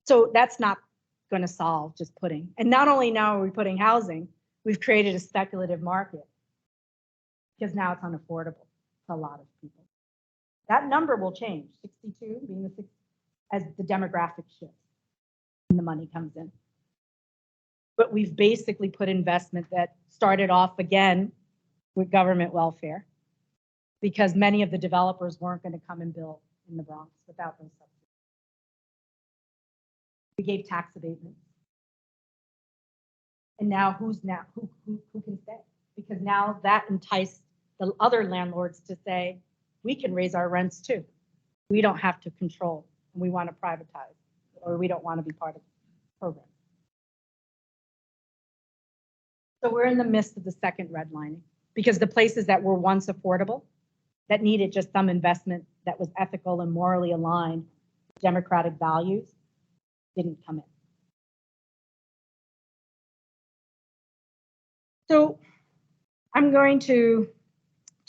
So that's not going to solve just putting. And not only now are we putting housing, we've created a speculative market because now it's unaffordable to a lot of people. That number will change, 62 being the six, as the demographic shifts and the money comes in. But we've basically put investment that started off again with government welfare, because many of the developers weren't going to come and build in the Bronx without those subsidies. We gave tax abatements. And now who can stay? Because now that enticed the other landlords to say, we can raise our rents too. We don't have to control, and we want to privatize, or we don't want to be part of the program. So we're in the midst of the second redlining, because the places that were once affordable, that needed just some investment that was ethical and morally aligned with democratic values, didn't come in. So I'm going to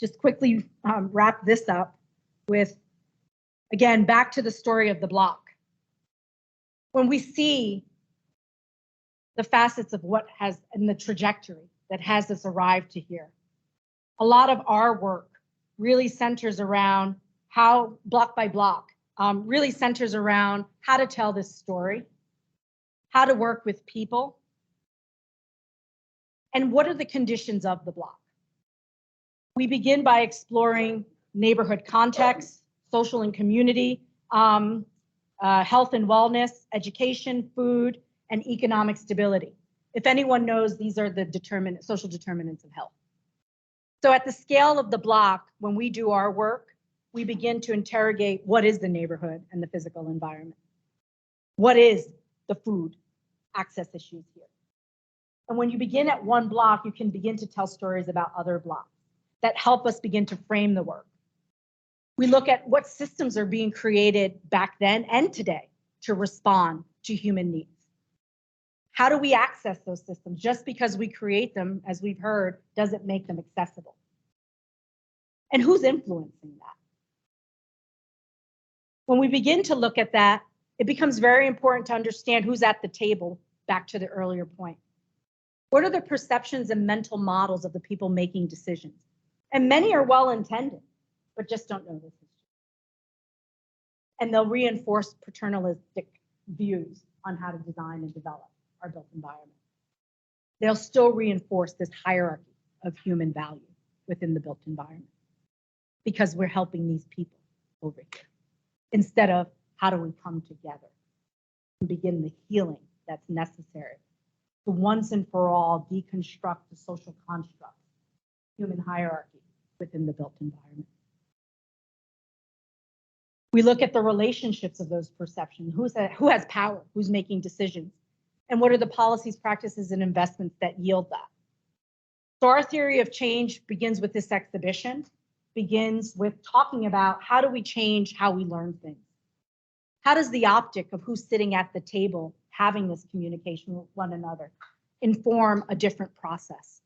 just quickly wrap this up with, again, back to the story of the block. When we see the facets of what has, and the trajectory that has us arrived to here, a lot of our work really centers around how, block by block, really centers around how to tell this story, how to work with people, and what are the conditions of the block. We begin by exploring neighborhood context, social and community, health and wellness, education, food, and economic stability. If anyone knows, these are the social determinants of health. So at the scale of the block, when we do our work, we begin to interrogate what is the neighborhood and the physical environment. What is the food access issues here? And when you begin at one block, you can begin to tell stories about other blocks that help us begin to frame the work. We look at what systems are being created back then and today to respond to human needs. How do we access those systems? Just because we create them, as we've heard, doesn't make them accessible. And who's influencing that? When we begin to look at that, it becomes very important to understand who's at the table, back to the earlier point. What are the perceptions and mental models of the people making decisions? And many are well-intended, but just don't know this history. And they'll reinforce paternalistic views on how to design and develop our built environment. They'll still reinforce this hierarchy of human value within the built environment, because we're helping these people over here, instead of how do we come together and begin the healing that's necessary to once and for all deconstruct the social construct, human hierarchy within the built environment. We look at the relationships of those perceptions. Who has power? Who's making decisions? And what are the policies, practices, and investments that yield that? So our theory of change begins with this exhibition, begins with talking about how do we change how we learn things? How does the optic of who's sitting at the table having this communication with one another inform a different process?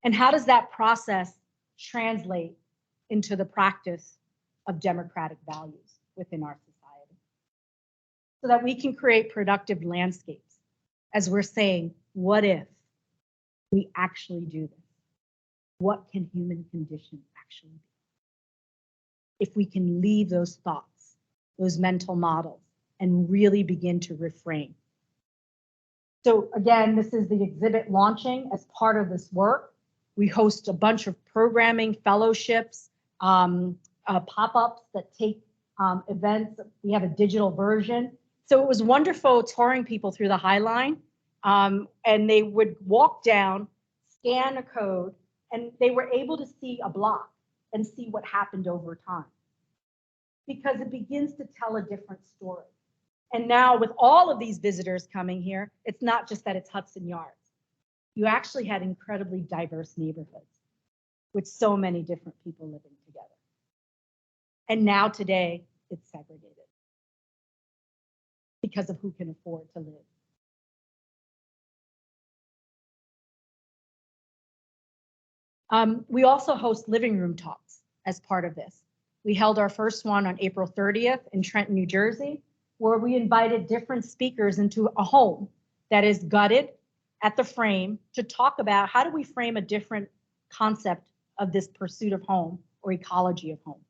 And how does that process translate into the practice of democratic values within our society? So that we can create productive landscapes, as we're saying, what if we actually do this? What can human condition actually be? If we can leave those thoughts, those mental models, and really begin to reframe. So again, this is the exhibit launching as part of this work. We host a bunch of programming, fellowships, pop-ups that take events. We have a digital version. So it was wonderful touring people through the High Line, and they would walk down, scan a code, and they were able to see a block and see what happened over time. Because it begins to tell a different story. And now with all of these visitors coming here, it's not just that it's Hudson Yards. You actually had incredibly diverse neighborhoods with so many different people living together. And now today, it's segregated because of who can afford to live. We also host living room talks as part of this. We held our first one on April 30th in Trenton, New Jersey, where we invited different speakers into a home that is gutted at the frame to talk about how do we frame a different concept of this pursuit of home or ecology of home.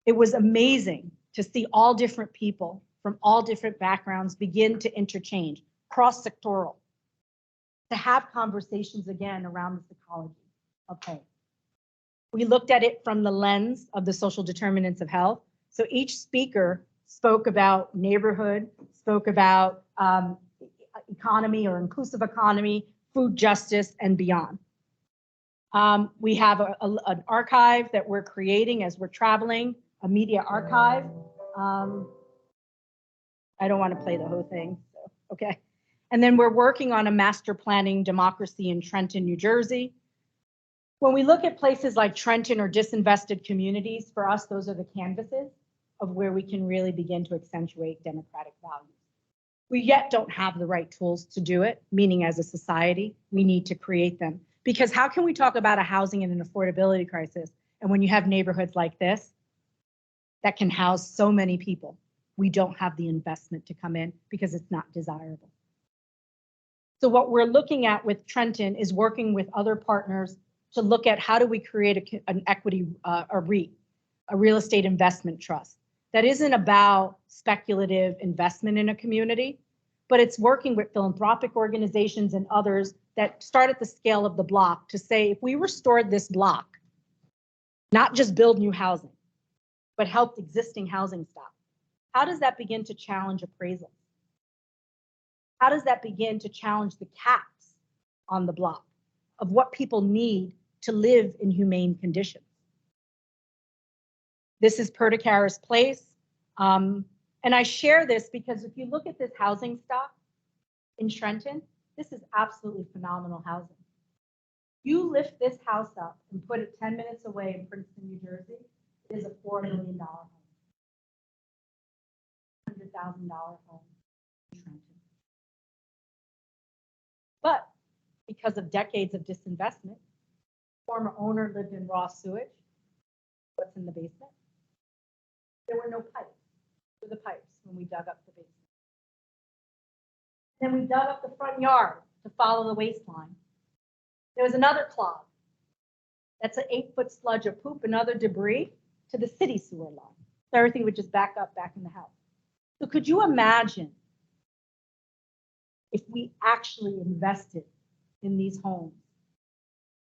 It was amazing to see all different people from all different backgrounds begin to interchange, cross-sectoral, to have conversations again around the psychology of home. We looked at it from the lens of the social determinants of health. So each speaker spoke about neighborhood, spoke about economy or inclusive economy, food justice, and beyond. We have an archive that we're creating as we're traveling, a media archive. I don't want to play the whole thing, so, okay. And then we're working on a master planning democracy in Trenton, New Jersey. When we look at places like Trenton or disinvested communities, for us, those are the canvases of where we can really begin to accentuate democratic values. We yet don't have the right tools to do it, meaning as a society, we need to create them. Because how can we talk about a housing and an affordability crisis, and when you have neighborhoods like this that can house so many people, we don't have the investment to come in because it's not desirable. So what we're looking at with Trenton is working with other partners to look at how do we create an equity, a REIT, a real estate investment trust that isn't about speculative investment in a community, but it's working with philanthropic organizations and others that start at the scale of the block to say, if we restored this block, not just build new housing, but helped existing housing stock, how does that begin to challenge appraisal? How does that begin to challenge the caps on the block of what people need to live in humane conditions? This is Perdicaris Place. And I share this because if you look at this housing stock in Trenton, this is absolutely phenomenal housing. You lift this house up and put it 10 minutes away in Princeton, New Jersey, it is a $4 million home. $100,000 home in Trenton. But because of decades of disinvestment, former owner lived in raw sewage. What's in the basement? There were no pipes. There were the pipes when we dug up the basement. Then we dug up the front yard to follow the waistline. There was another clog. That's an 8-foot sludge of poop and other debris to the city sewer line. So everything would just back up back in the house. So could you imagine if we actually invested in these homes,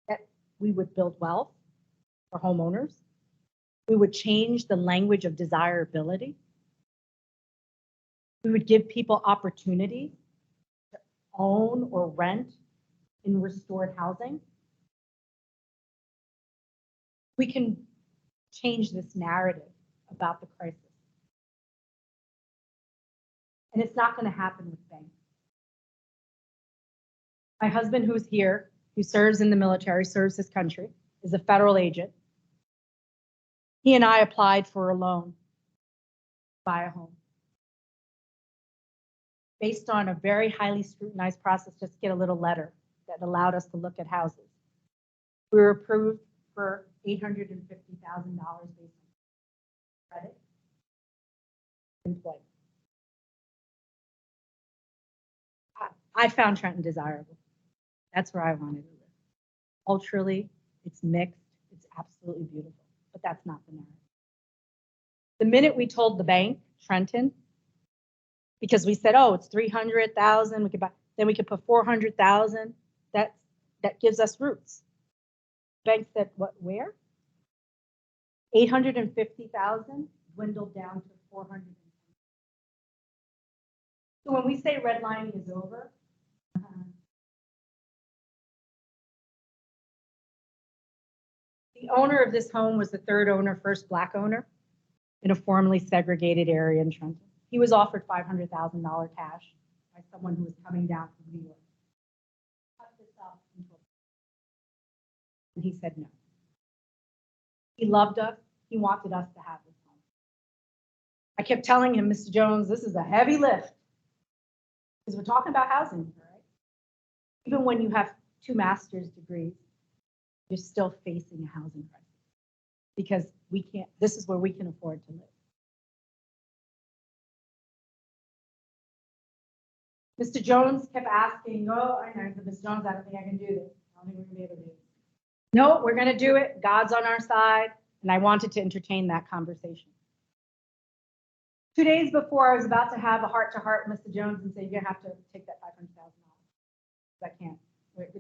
that we would build wealth for homeowners? We would change the language of desirability. We would give people opportunity to own or rent in restored housing. We can change this narrative about the crisis. And it's not going to happen with banks. My husband, who's here, who serves in the military, serves his country, is a federal agent. He and I applied for a loan to buy a home. Based on a very highly scrutinized process, just to get a little letter that allowed us to look at houses. We were approved for $850,000 based on credit, employment. I found Trenton desirable. That's where I wanted to live. Culturally, it's mixed, it's absolutely beautiful, but that's not the narrative. The minute we told the bank, Trenton, because we said, oh, it's 300,000, we could buy, then we could put 400,000, that gives us roots. Bank said, what, where? 850,000 dwindled down to 400. So when we say redlining is over, the owner of this home was the third owner, first Black owner, in a formerly segregated area in Trenton. He was offered $500,000 cash by someone who was coming down from New York. Cut this up and he said no. He loved us. He wanted us to have this home. I kept telling him, Mr. Jones, this is a heavy lift. Because we're talking about housing, right? Even when you have 2 master's degrees, you're still facing a housing crisis because we can't, this is where we can afford to live. Mr. Jones kept asking, oh, I know, Mr. Jones, I don't think I can do this. I don't think we're gonna be able to do this. No, we're gonna do it. God's on our side. And I wanted to entertain that conversation. 2 days before, I was about to have a heart-to-heart with Mr. Jones and say, you're gonna have to take that $500,000. I can't.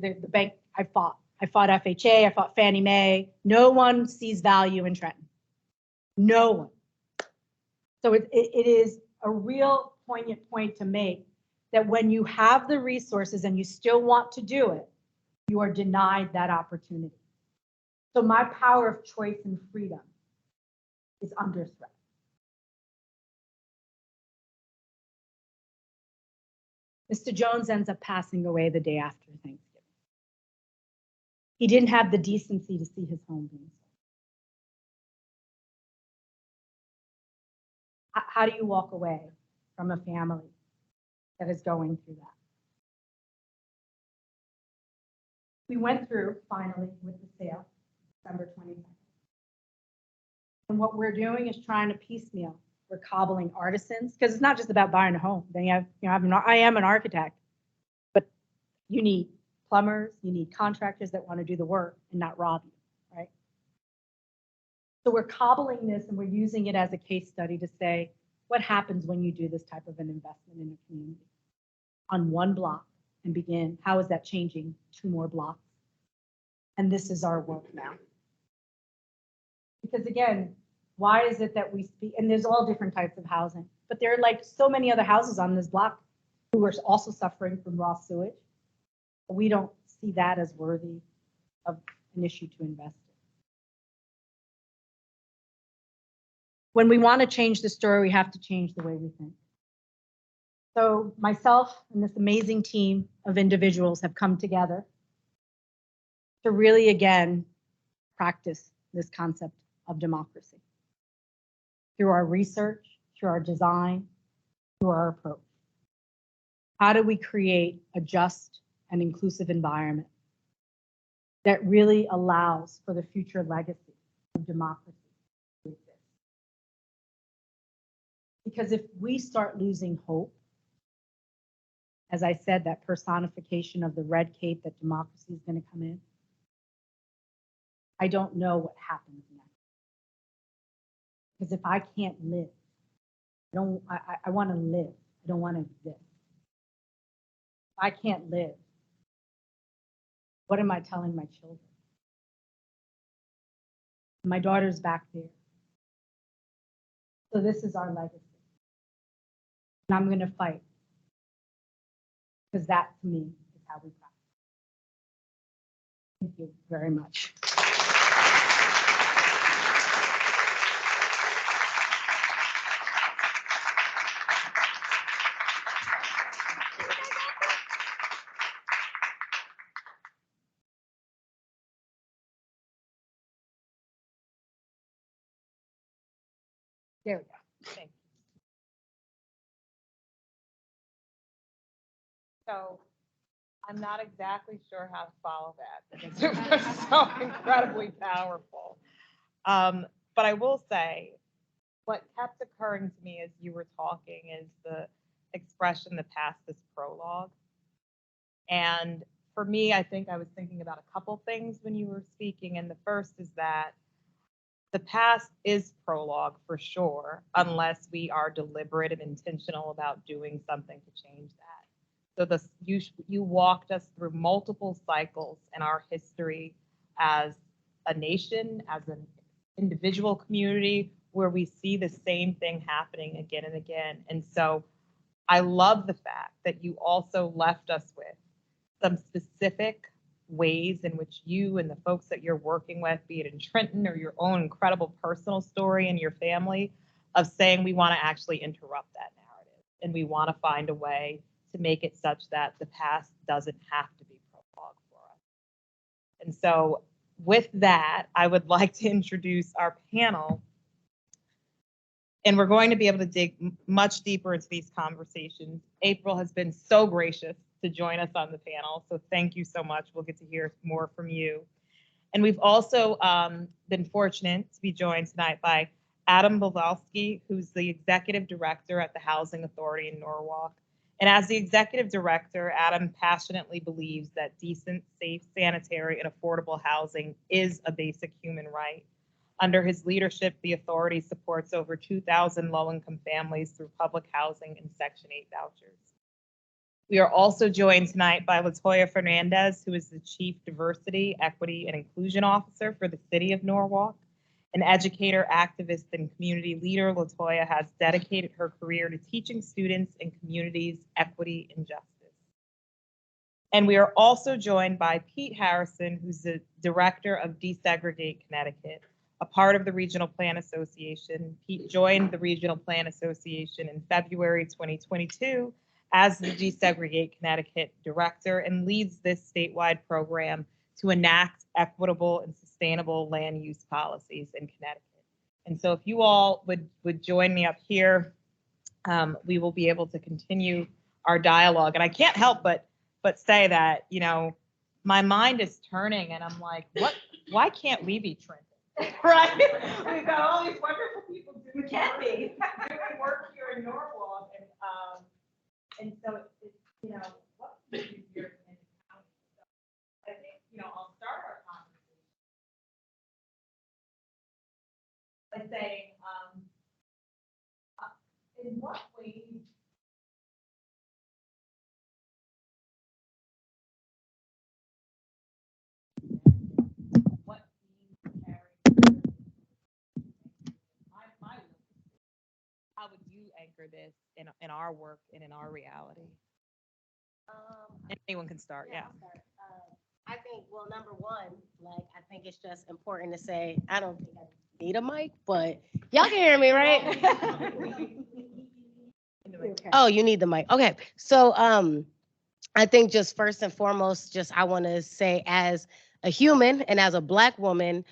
The bank, I fought FHA, I fought Fannie Mae. No one sees value in Trenton. No one. So it is a real poignant point to make that when you have the resources and you still want to do it, you are denied that opportunity. So my power of choice and freedom is under threat. Mr. Jones ends up passing away the day after Thanksgiving. He didn't have the decency to see his home being sold. How do you walk away from a family that is going through that? We went through finally with the sale, December 22nd. And what we're doing is trying to piecemeal. We're cobbling artisans because it's not just about buying a home. Then you have, I am an architect, but you need plumbers, you need contractors that want to do the work and not rob you, right? So we're cobbling this and we're using it as a case study to say, what happens when you do this type of an investment in a community on one block and begin, how is that changing 2 more blocks? And this is our work now. Because again, why is it that we speak, and there's all different types of housing, but there are like so many other houses on this block who are also suffering from raw sewage. But we don't see that as worthy of an issue to invest in. When we want to change the story, we have to change the way we think. So myself and this amazing team of individuals have come together to really, again, practice this concept of democracy through our research, through our design, through our approach. How do we create a just and inclusive environment that really allows for the future legacy of democracy to exist? Because if we start losing hope, as I said, that personification of the red cape that democracy is going to come in, I don't know what happens next. Because if I can't live, I want to live. I don't want to exist. If I can't live, what am I telling my children? My daughter's back there. So this is our legacy. And I'm going to fight. Because that, to me, is how we practice. Thank you very much. There we go. Thank you. So I'm not exactly sure how to follow that because it was so incredibly powerful. But I will say what kept occurring to me as you were talking is the expression, the past is prologue. And for me, I think I was thinking about a couple things when you were speaking. And the first is that the past is prologue for sure, unless we are deliberate and intentional about doing something to change that. So you walked us through multiple cycles in our history as a nation, as an individual community, where we see the same thing happening again and again. And so I love the fact that you also left us with some specific ways in which you and the folks that you're working with, be it in Trenton or your own incredible personal story and your family, of saying we want to actually interrupt that narrative and we want to find a way to make it such that the past doesn't have to be prologue for us. And so with that, I would like to introduce our panel. And we're going to be able to dig much deeper into these conversations. April has been so gracious to join us on the panel, so thank you so much. We'll get to hear more from you. And we've also been fortunate to be joined tonight by Adam Bovilsky, who's the Executive Director at the Housing Authority in Norwalk. And as the Executive Director, Adam passionately believes that decent, safe, sanitary, and affordable housing is a basic human right. Under his leadership, the authority supports over 2,000 low-income families through public housing and Section 8 vouchers. We are also joined tonight by LaToya Fernandez, who is the Chief Diversity, Equity, and Inclusion Officer for the City of Norwalk. An educator, activist, and community leader, LaToya has dedicated her career to teaching students and communities equity and justice. And we are also joined by Pete Harrison, who's the Director of Desegregate, Connecticut, a part of the Regional Plan Association. Pete joined the Regional Plan Association in February 2022 as the Desegregate Connecticut Director and leads this statewide program to enact equitable and sustainable land use policies in Connecticut. And so if you all would join me up here, we will be able to continue our dialogue. And I can't help but say that, you know, my mind is turning and I'm like, why can't we be Trenton? Right? We've got all these wonderful people doing work here in Norwalk. And so it's, you know, what we do here in the county. So I think, you know, I'll start our conversation by saying, in what ways how would you anchor this in our work and in our reality? And anyone can start, yeah. I think, well, number one, like, I think it's just important to say, I don't think I need a mic, but y'all can hear me, right? Oh, you need the mic. Okay. So, I think just first and foremost, just I want to say as a human and as a Black woman,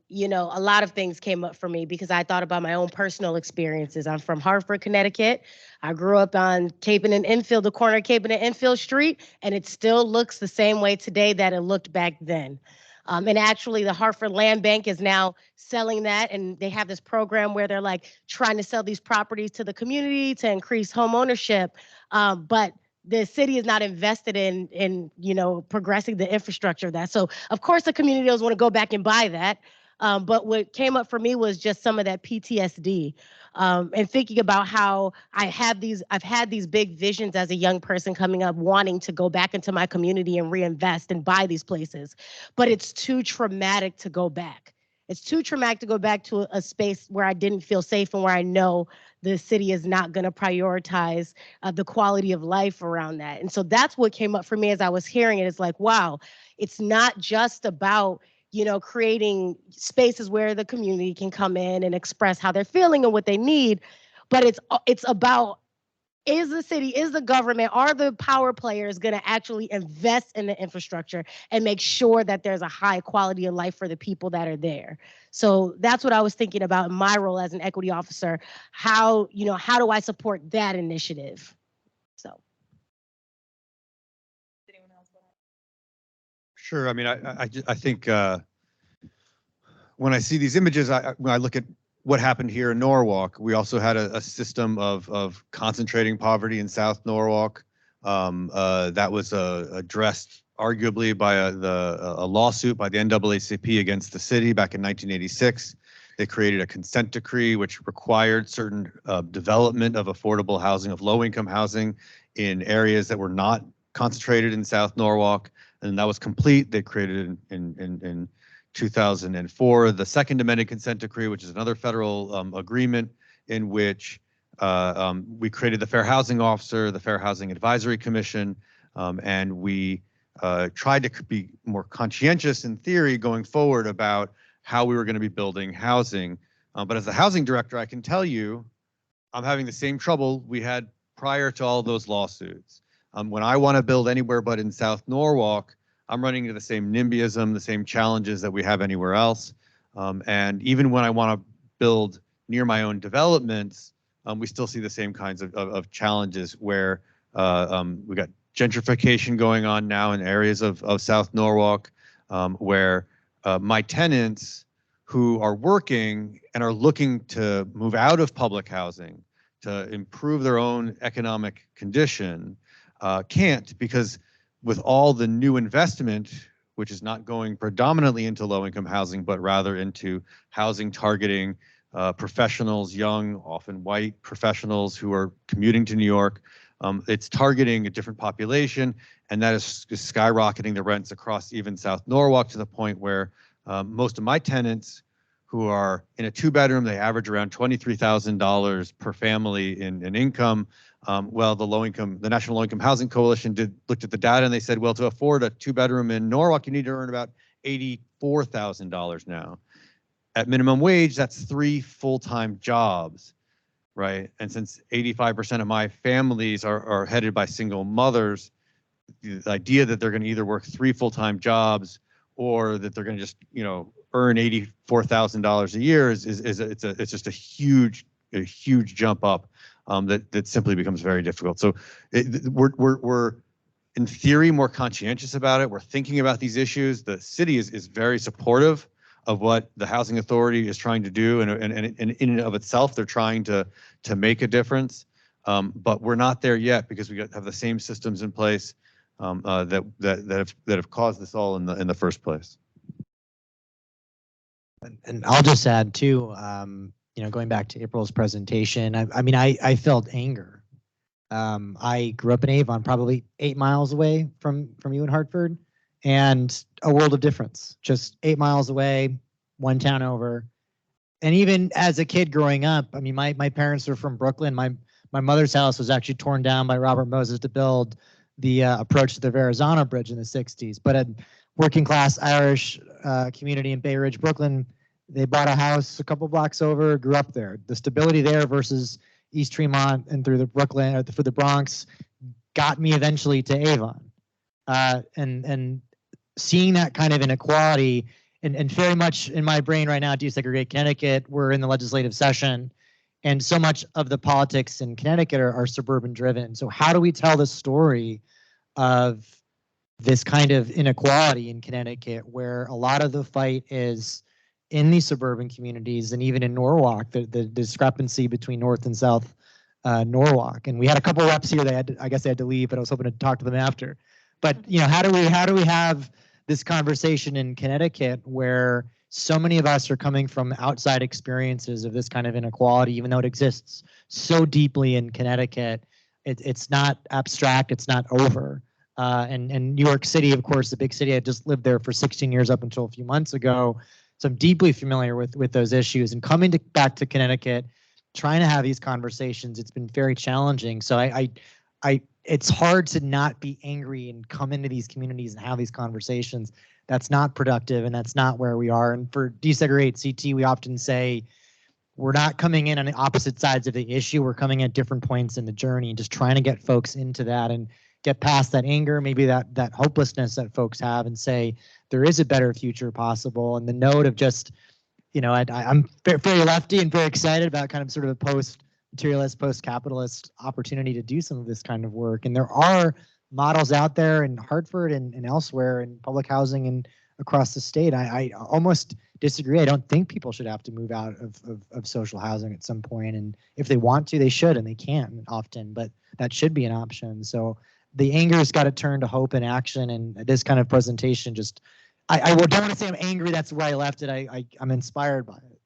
you know, a lot of things came up for me because I thought about my own personal experiences. I'm from Hartford, Connecticut. I grew up on Capon and Enfield, the corner of Capon and Enfield Street, and it still looks the same way today that it looked back then. And actually, the Hartford Land Bank is now selling that, and they have this program where they're like trying to sell these properties to the community to increase home ownership. But the city is not invested in you know, progressing the infrastructure of that. So of course the community doesn't want to go back and buy that. But what came up for me was just some of that PTSD, and thinking about how I've had these big visions as a young person coming up, wanting to go back into my community and reinvest and buy these places. But it's too traumatic to go back. It's too traumatic to go back to a space where I didn't feel safe and where I know the city is not going to prioritize the quality of life around that. And so that's what came up for me as I was hearing it. It's like, wow, it's not just about, you know, creating spaces where the community can come in and express how they're feeling and what they need, but it's about, is the city, is the government, are the power players going to actually invest in the infrastructure and make sure that there's a high quality of life for the people that are there? So that's what I was thinking about in my role as an equity officer. How, you know, how do I support that initiative? So. Sure. I mean, I think when I see these images, when I look at what happened here in Norwalk, we also had a system of concentrating poverty in South Norwalk. That was addressed arguably by a lawsuit by the NAACP against the city back in 1986. They created a consent decree which required certain development of affordable housing, of low-income housing in areas that were not concentrated in South Norwalk, and that was complete. They created in 2004 the second amended consent decree, which is another federal agreement in which we created the Fair Housing Officer, the Fair Housing Advisory Commission, and we tried to be more conscientious in theory going forward about how we were going to be building housing. But as a housing director, I can tell you, I'm having the same trouble we had prior to all those lawsuits. When I want to build anywhere but in South Norwalk, I'm running into the same NIMBYism, the same challenges that we have anywhere else. And even when I want to build near my own developments, we still see the same kinds of challenges where we got gentrification going on now in areas of South Norwalk, where my tenants who are working and are looking to move out of public housing to improve their own economic condition can't, because with all the new investment, which is not going predominantly into low-income housing, but rather into housing targeting professionals, young, often white professionals who are commuting to New York. It's targeting a different population, and that is skyrocketing the rents across even South Norwalk to the point where most of my tenants who are in a 2-bedroom, they average around $23,000 per family in income. Well, the National Low Income Housing Coalition looked at the data and they said, well, to afford a 2-bedroom in Norwalk, you need to earn about $84,000 now. At minimum wage, that's 3 full-time jobs, right? And since 85% of my families are headed by single mothers, the idea that they're going to either work 3 full-time jobs or that they're going to just, earn $84,000 a year it's just a huge jump up that simply becomes very difficult. So we're in theory more conscientious about it. We're thinking about these issues. The city is very supportive of what the housing authority is trying to do, and in and of itself, they're trying to make a difference. But we're not there yet because we have the same systems in place that have caused this all in the first place. And I'll just add too, going back to April's presentation, I felt anger. I grew up in Avon, probably 8 miles away from you in Hartford, and a world of difference. Just 8 miles away, one town over. And even as a kid growing up, my parents were from Brooklyn. My mother's house was actually torn down by Robert Moses to build the approach to the Verrazano Bridge in the 60s. But a working class Irish community in Bay Ridge, Brooklyn, they bought a house a couple blocks over, grew up there. The stability there versus East Tremont and through the Brooklyn or through the Bronx got me eventually to Avon. And seeing that kind of inequality, and very much in my brain right now, Desegregate Connecticut, we're in the legislative session, and so much of the politics in Connecticut are suburban driven. So how do we tell the story of this kind of inequality in Connecticut, where a lot of the fight is in these suburban communities, and even in Norwalk, the discrepancy between North and South Norwalk. And we had a couple reps here that I guess they had to leave, but I was hoping to talk to them after. But how do we have this conversation in Connecticut where so many of us are coming from outside experiences of this kind of inequality, even though it exists so deeply in Connecticut? It's not abstract, it's not over. And New York City, of course, the big city, I just lived there for 16 years up until a few months ago. So I'm deeply familiar with those issues. And coming back to Connecticut, trying to have these conversations, it's been very challenging. So it's hard to not be angry and come into these communities and have these conversations. That's not productive, and that's not where we are. And for Desegregate CT, we often say we're not coming in on the opposite sides of the issue. We're coming at different points in the journey and just trying to get folks into that and get past that anger, maybe that hopelessness that folks have, and say there is a better future possible. And the note of just, I'm very lefty and very excited about kind of sort of a post-materialist, post-capitalist opportunity to do some of this kind of work. And there are models out there in Hartford and elsewhere in public housing and across the state. I almost disagree. I don't think people should have to move out of social housing at some point. And if they want to, they should, and they can often, but that should be an option. So the anger's got to turn to hope and action. And this kind of presentation just, I don't want to say I'm angry. That's where I left it. I'm inspired by it.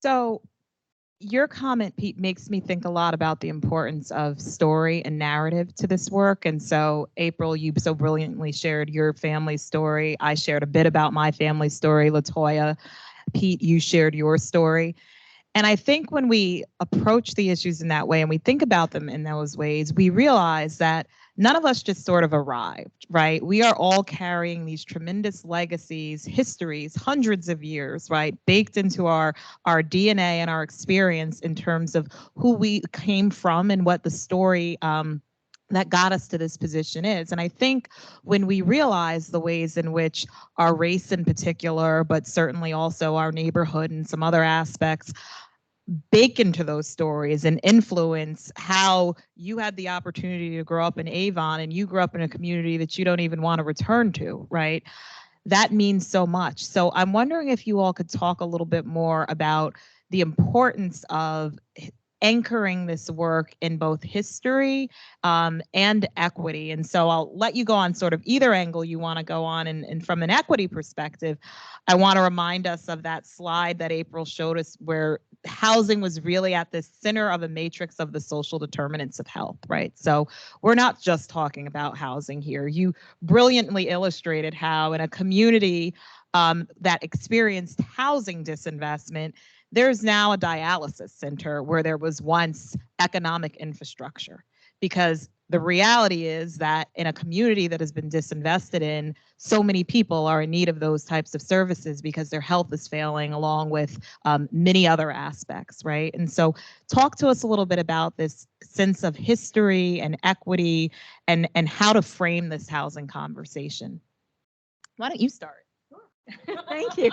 So your comment, Pete, makes me think a lot about the importance of story and narrative to this work. And so, April, you so brilliantly shared your family story. I shared a bit about my family story. LaToya, Pete, you shared your story. And I think when we approach the issues in that way and we think about them in those ways, we realize that none of us just sort of arrived, right? We are all carrying these tremendous legacies, histories, hundreds of years, right? Baked into our DNA and our experience in terms of who we came from and what the story that got us to this position is. And I think when we realize the ways in which our race in particular, but certainly also our neighborhood and some other aspects, bake into those stories and influence how you had the opportunity to grow up in Avon and you grew up in a community that you don't even want to return to, right? That means so much. So I'm wondering if you all could talk a little bit more about the importance of anchoring this work in both history and equity. And so I'll let you go on sort of either angle you want to go on. And from an equity perspective, I want to remind us of that slide that April showed us where housing was really at the center of a matrix of the social determinants of health, right? So we're not just talking about housing here. You brilliantly illustrated how in a community that experienced housing disinvestment, there's now a dialysis center where there was once economic infrastructure. Because the reality is that in a community that has been disinvested in, so many people are in need of those types of services because their health is failing along with many other aspects, right? And so talk to us a little bit about this sense of history and equity and how to frame this housing conversation. Why don't you start? Thank you.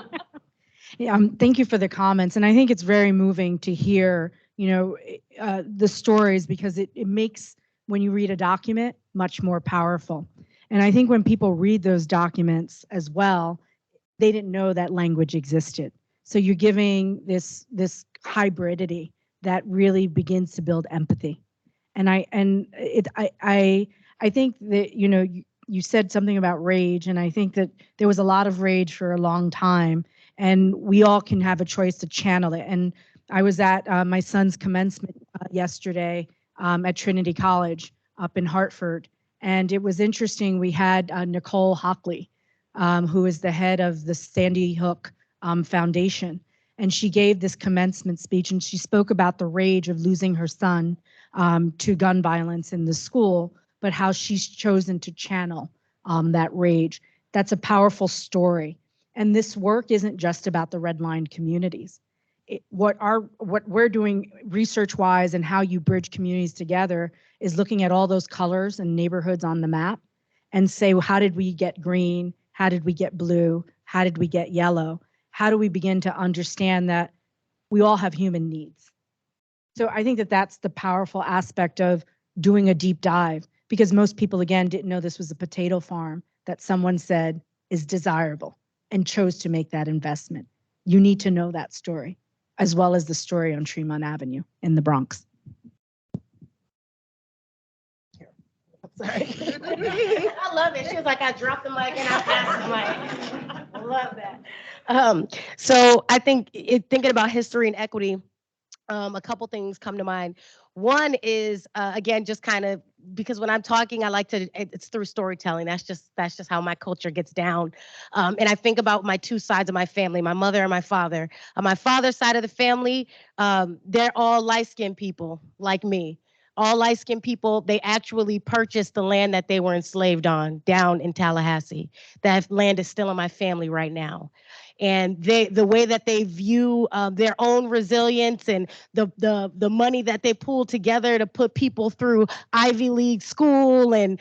Yeah, thank you for the comments. And I think it's very moving to hear, the stories, because it makes, when you read a document, much more powerful. And I think when people read those documents as well, they didn't know that language existed. So you're giving this hybridity that really begins to build empathy. And I think that, you said something about rage, and I think that there was a lot of rage for a long time, and we all can have a choice to channel it. And I was at my son's commencement yesterday at Trinity College up in Hartford, and it was interesting. We had Nicole Hockley, who is the head of the Sandy Hook Foundation, and she gave this commencement speech, and she spoke about the rage of losing her son to gun violence in the school, but how she's chosen to channel that rage. That's a powerful story. And this work isn't just about the redlined communities. What we're doing research-wise and how you bridge communities together is looking at all those colors and neighborhoods on the map and say, well, how did we get green? How did we get blue? How did we get yellow? How do we begin to understand that we all have human needs? So I think that that's the powerful aspect of doing a deep dive, because most people, again, didn't know this was a potato farm that someone said is desirable and chose to make that investment. You need to know that story, as well as the story on Tremont Avenue in the Bronx. Sorry. I love it. She was like, I dropped the mic and I passed the mic. I love that. So I think thinking about history and equity, a couple things come to mind. One is, again, just kind of, because when I'm talking, I like to, it's through storytelling. That's just how my culture gets down. And I think about my two sides of my family, my mother and my father. On my father's side of the family, they're all light-skinned people like me. All light-skinned people. They actually purchased the land that they were enslaved on down in Tallahassee. That land is still in my family right now. And the way that they view their own resilience and the money that they pull together to put people through Ivy League school and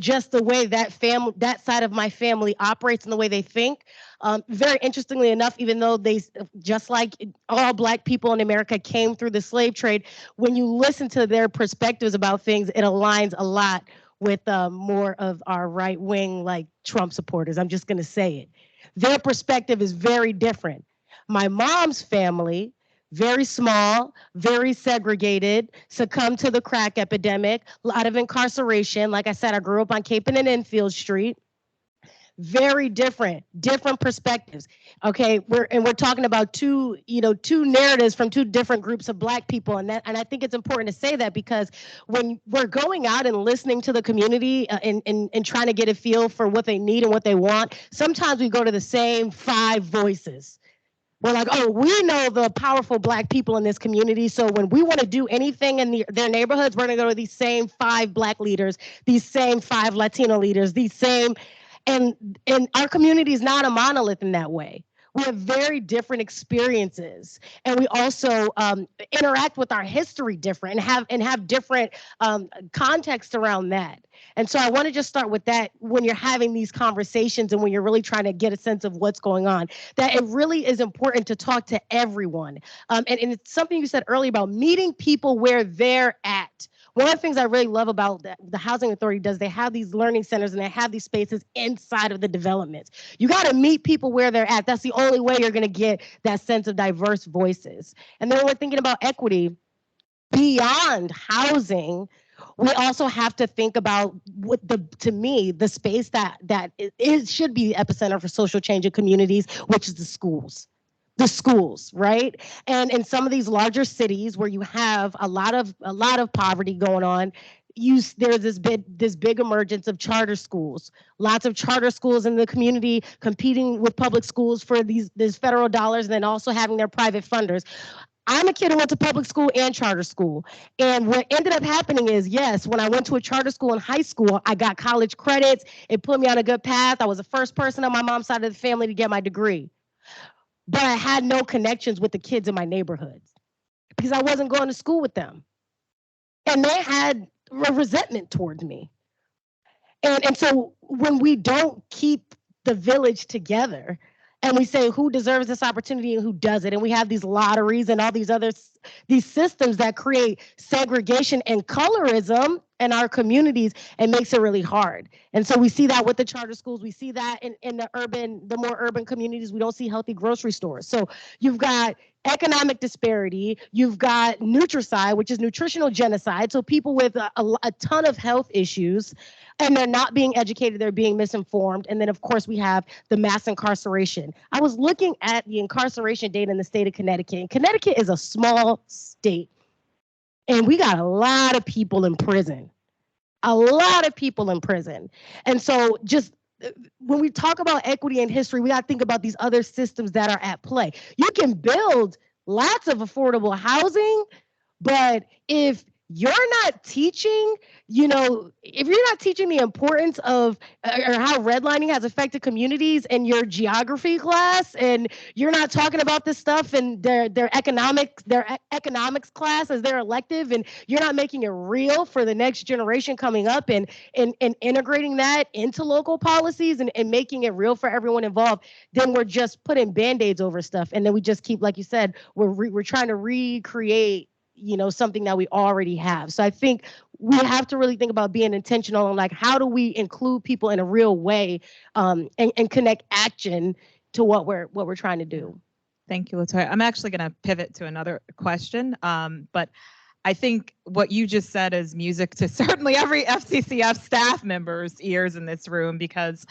just the way that side of my family operates and the way they think. Very interestingly enough, even though they, just like all Black people in America came through the slave trade, when you listen to their perspectives about things, it aligns a lot with more of our right wing, like Trump supporters. I'm just going to say it. Their perspective is very different. My mom's family, very small, very segregated, succumbed to the crack epidemic, a lot of incarceration. Like I said, I grew up on Capen and Enfield Street. Very different perspectives. Okay, we're talking about two narratives from two different groups of Black people, and I think it's important to say that, because when we're going out and listening to the community and trying to get a feel for what they need and what they want, sometimes we go to the same 5 voices. We're like, oh, we know the powerful Black people in this community, so when we want to do anything in their neighborhoods, we're going to go to these same 5 Black leaders, these same 5 Latino leaders, these same. And our community is not a monolith in that way. We have very different experiences, and we also interact with our history different and have different context around that. And so I want to just start with that when you're having these conversations and when you're really trying to get a sense of what's going on, that it really is important to talk to everyone. And it's something you said earlier about meeting people where they're at. One of the things I really love about the Housing Authority does, they have these learning centers and they have these spaces inside of the developments. You got to meet people where they're at. That's the only way you're going to get that sense of diverse voices. And then when we're thinking about equity, beyond housing, we also have to think about what to me, the space that it should be the epicenter for social change in communities, which is the schools. The schools, right? And in some of these larger cities where you have a lot of poverty going on, there's this big emergence of charter schools. Lots of charter schools in the community competing with public schools for these federal dollars, and then also having their private funders. I'm a kid who went to public school and charter school. And what ended up happening is, yes, when I went to a charter school in high school, I got college credits. It put me on a good path. I was the first person on my mom's side of the family to get my degree. But I had no connections with the kids in my neighborhoods because I wasn't going to school with them. And they had a resentment towards me. And so when we don't keep the village together, and we say who deserves this opportunity and who doesn't, and we have these lotteries and all these systems that create segregation and colorism in our communities, it makes it really hard. And so we see that with the charter schools. We see that in the more urban communities. We don't see healthy grocery stores. So you've got economic disparity. You've got nutricide, which is nutritional genocide. So people with a ton of health issues, and they're not being educated, they're being misinformed. And then, of course, we have the mass incarceration. I was looking at the incarceration data in the state of Connecticut. And Connecticut is a small state. And we got a lot of people in prison. A lot of people in prison. And so just when we talk about equity in history, we got to think about these other systems that are at play. You can build lots of affordable housing, but if you're not teaching, if you're not teaching the importance of or how redlining has affected communities in your geography class, and you're not talking about this stuff in their economics class as their elective, and you're not making it real for the next generation coming up and integrating that into local policies and making it real for everyone involved, then we're just putting band-aids over stuff. And then we just keep, like you said, we're trying to recreate something that we already have. So I think we have to really think about being intentional and like, how do we include people in a real way, and connect action to what we're trying to do. Thank you, LaToya. I'm actually going to pivot to another question, but I think what you just said is music to certainly every FCCF staff member's ears in this room, because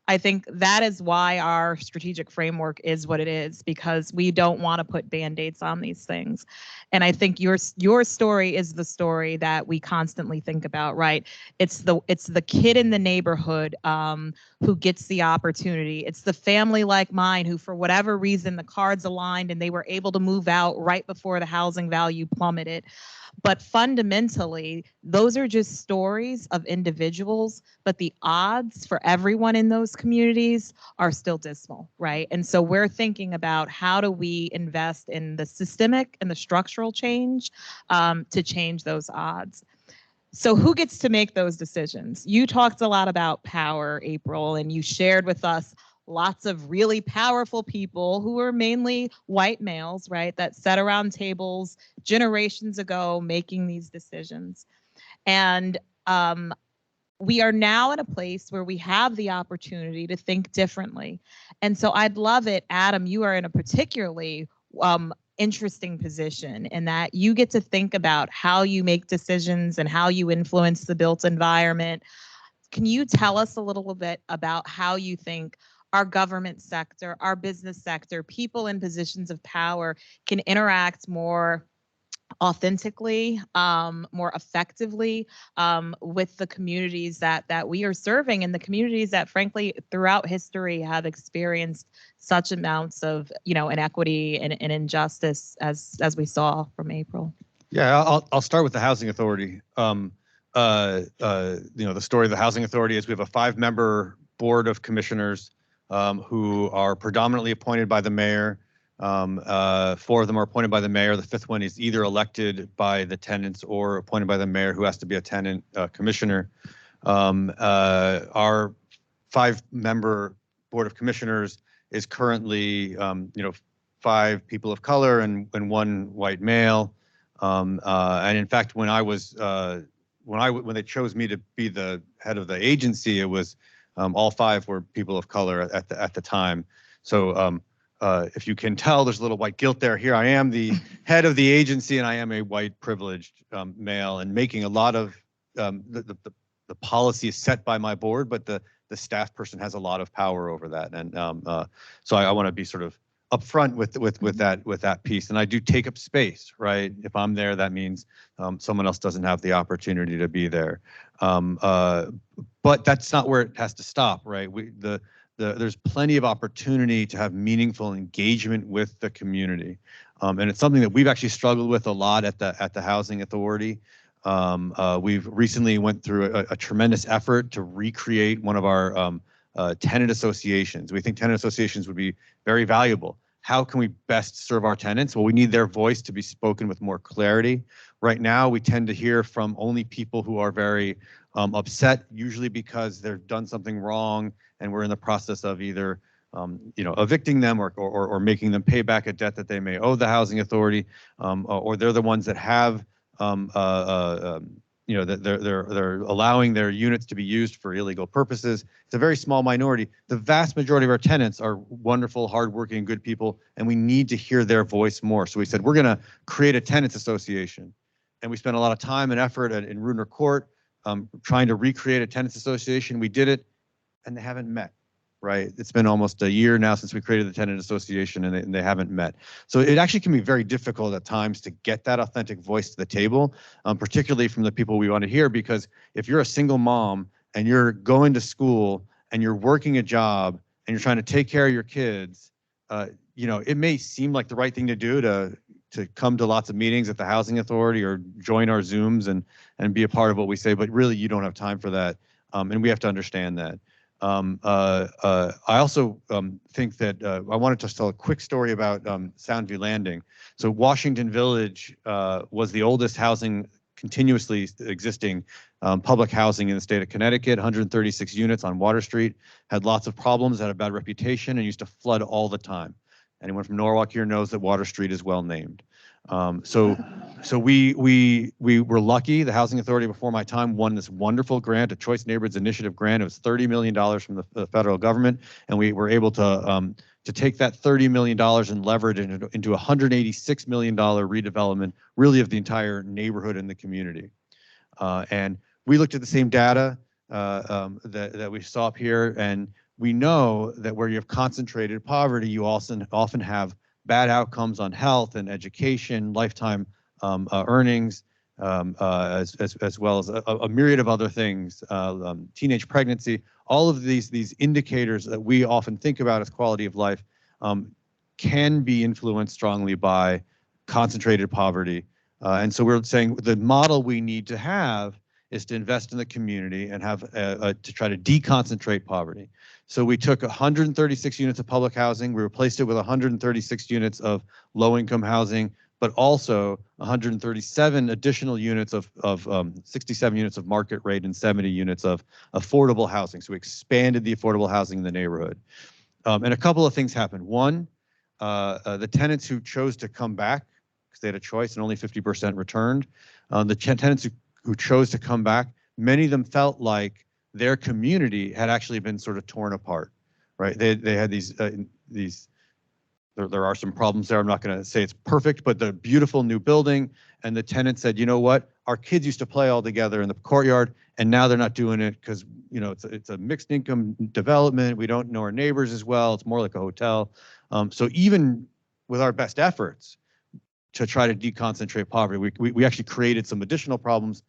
I think that is why our strategic framework is what it is, because we don't want to put band-aids on these things. And I think your story is the story that we constantly think about, right? It's the kid in the neighborhood who gets the opportunity. It's the family like mine who, for whatever reason, the cards aligned and they were able to move out right before the housing value plummeted. But fundamentally, those are just stories of individuals, but the odds for everyone in those communities are still dismal, right? And so we're thinking about how do we invest in the systemic and the structural change to change those odds. So who gets to make those decisions? You talked a lot about power, April, and you shared with us lots of really powerful people who were mainly white males, right, that sat around tables generations ago making these decisions. And we are now in a place where we have the opportunity to think differently. And so I'd love it, Adam, you are in a particularly interesting position in that you get to think about how you make decisions and how you influence the built environment. Can you tell us a little bit about how you think our government sector, our business sector, people in positions of power can interact more authentically, more effectively with the communities that we are serving, and the communities that, frankly, throughout history have experienced such amounts of, inequity and injustice as we saw from April. Yeah, I'll start with the Housing Authority. The story of the Housing Authority is we have a 5-member board of commissioners who are predominantly appointed by the mayor. 4 of them are appointed by the mayor. The 5th one is either elected by the tenants or appointed by the mayor, who has to be a tenant commissioner. Our 5-member board of commissioners is currently, 5 people of color and 1 white male. And in fact, when they chose me to be the head of the agency, it was all 5 were people of color at the time. So if you can tell, there's a little white guilt there. Here I am, the head of the agency, and I am a white privileged male, and making a lot of the policy is set by my board, but the staff person has a lot of power over that. And so I want to be sort of upfront with that piece. And I do take up space, right? If I'm there, that means someone else doesn't have the opportunity to be there. But that's not where it has to stop, right? There's plenty of opportunity to have meaningful engagement with the community. And it's something that we've actually struggled with a lot at the Housing Authority. We've recently went through a tremendous effort to recreate one of our tenant associations. We think tenant associations would be very valuable. How can we best serve our tenants? Well, we need their voice to be spoken with more clarity. Right now, we tend to hear from only people who are very upset, usually because they've done something wrong, and we're in the process of either evicting them or making them pay back a debt that they may owe the Housing Authority, or they're the ones that have that they're allowing their units to be used for illegal purposes. It's a very small minority. The vast majority of our tenants are wonderful, hardworking, good people, and we need to hear their voice more. So we said, we're going to create a tenants association. And we spent a lot of time and effort in Rudner Court trying to recreate a tenants association. We did it, and they haven't met. Right? It's been almost a year now since we created the tenant association, and they haven't met. So it actually can be very difficult at times to get that authentic voice to the table, particularly from the people we want to hear, because if you're a single mom and you're going to school and you're working a job and you're trying to take care of your kids, it may seem like the right thing to do to come to lots of meetings at the Housing Authority or join our Zooms and be a part of what we say, but really you don't have time for that, and we have to understand that. I also think that I wanted to tell a quick story about Soundview Landing. So Washington Village was the oldest continuously existing public housing in the state of Connecticut, 136 units on Water Street, had lots of problems, had a bad reputation, and used to flood all the time. Anyone from Norwalk here knows that Water Street is well named. So we were lucky. The Housing Authority before my time won this wonderful grant, a Choice Neighborhoods Initiative grant. It was $30 million from the federal government, and we were able to take that $30 million and leverage it into a $186 million redevelopment, really of the entire neighborhood and the community. And we looked at the same data that we saw up here, and we know that where you have concentrated poverty, you also often have bad outcomes on health and education, lifetime earnings, as well as a myriad of other things, teenage pregnancy. All of these indicators that we often think about as quality of life can be influenced strongly by concentrated poverty. And so we're saying the model we need to have is to invest in the community and have to try to deconcentrate poverty. So we took 136 units of public housing, we replaced it with 136 units of low-income housing, but also 137 additional units of 67 units of market rate and 70 units of affordable housing. So we expanded the affordable housing in the neighborhood. And a couple of things happened. One, the tenants who chose to come back, because they had a choice and only 50% returned, the tenants who chose to come back, many of them felt like their community had actually been sort of torn apart, right? They had these there are some problems there. I'm not going to say it's perfect, but the beautiful new building, and the tenant said, you know what? Our kids used to play all together in the courtyard, and now they're not doing it because it's a mixed income development. We don't know our neighbors as well. It's more like a hotel. So even with our best efforts to try to deconcentrate poverty, we actually created some additional problems,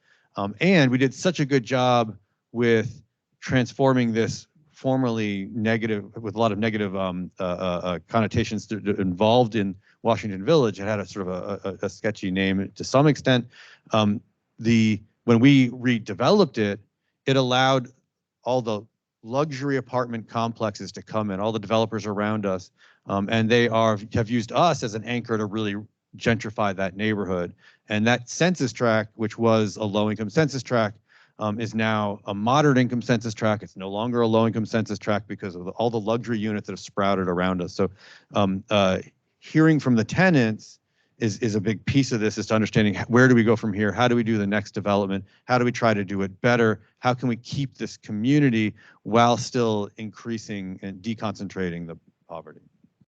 and we did such a good job with transforming this formerly negative, with a lot of negative connotations involved in Washington Village. It had a sort of a sketchy name to some extent. When we redeveloped it, it allowed all the luxury apartment complexes to come in, all the developers around us, and they have used us as an anchor to really gentrify that neighborhood. And that census tract, which was a low-income census tract, is now a moderate income census tract. It's no longer a low income census tract because of all the luxury units that have sprouted around us. So hearing from the tenants is a big piece of this, is to understanding where do we go from here? How do we do the next development? How do we try to do it better? How can we keep this community while still increasing and deconcentrating the poverty?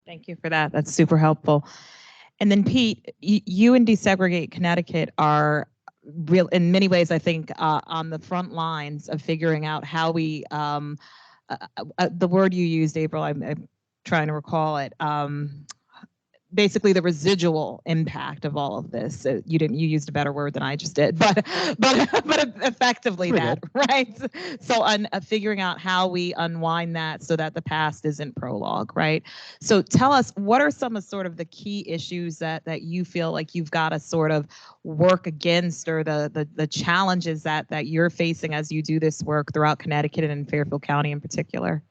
Thank you for that. That's super helpful. And then Pete, you and Desegregate Connecticut are real in many ways, I think, on the front lines of figuring out how we, the word you used, April, I'm trying to recall it, basically the residual impact of all of this. You used a better word than I just did, but effectively that, right? So figuring out how we unwind that so that the past isn't prologue, right? So tell us, what are some of sort of the key issues that you feel like you've got to sort of work against, or the challenges that you're facing as you do this work throughout Connecticut and in Fairfield County in particular?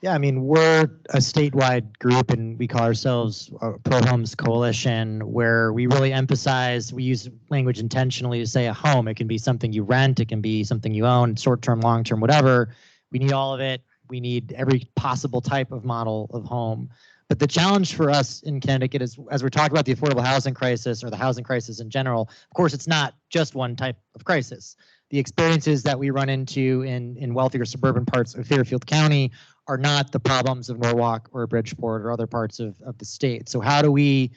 Yeah, I mean, we're a statewide group and we call ourselves a Pro Homes Coalition, where we really emphasize, we use language intentionally to say a home. It can be something you rent, it can be something you own, short-term, long-term, whatever. We need all of it. We need every possible type of model of home. But the challenge for us in Connecticut is, as we're talking about the affordable housing crisis or the housing crisis in general, of course, it's not just one type of crisis. The experiences that we run into in wealthier suburban parts of Fairfield County are not the problems of Norwalk or Bridgeport or other parts of the state. So how do we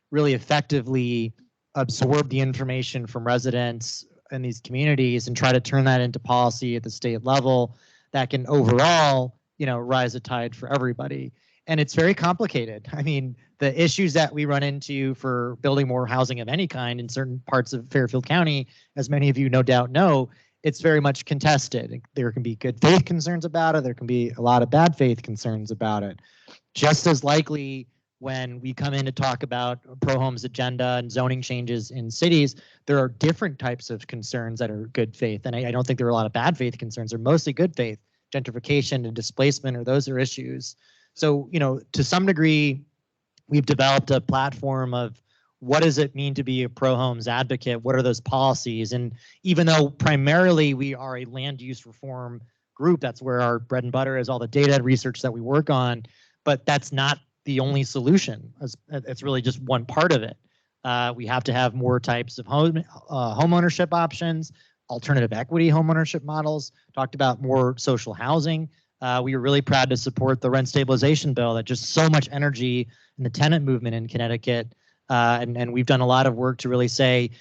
really effectively absorb the information from residents in these communities and try to turn that into policy at the state level that can overall, rise a tide for everybody? And it's very complicated. I mean, the issues that we run into for building more housing of any kind in certain parts of Fairfield County, as many of you no doubt know, it's very much contested. There can be good faith concerns about it. There can be a lot of bad faith concerns about it. Just as likely, when we come in to talk about Pro Homes agenda and zoning changes in cities, there are different types of concerns that are good faith. And I don't think there are a lot of bad faith concerns. They're mostly good faith. Gentrification and displacement, or those are issues. So, to some degree, we've developed a platform of what does it mean to be a pro homes advocate? What are those policies? And even though primarily we are a land use reform group, that's where our bread and butter is, all the data research that we work on, but that's not the only solution. It's really just one part of it. We have to have more types of home ownership options, alternative equity home ownership models, talked about more social housing. We were really proud to support the rent stabilization bill that just so much energy in the tenant movement in Connecticut. And we've done a lot of work to really say,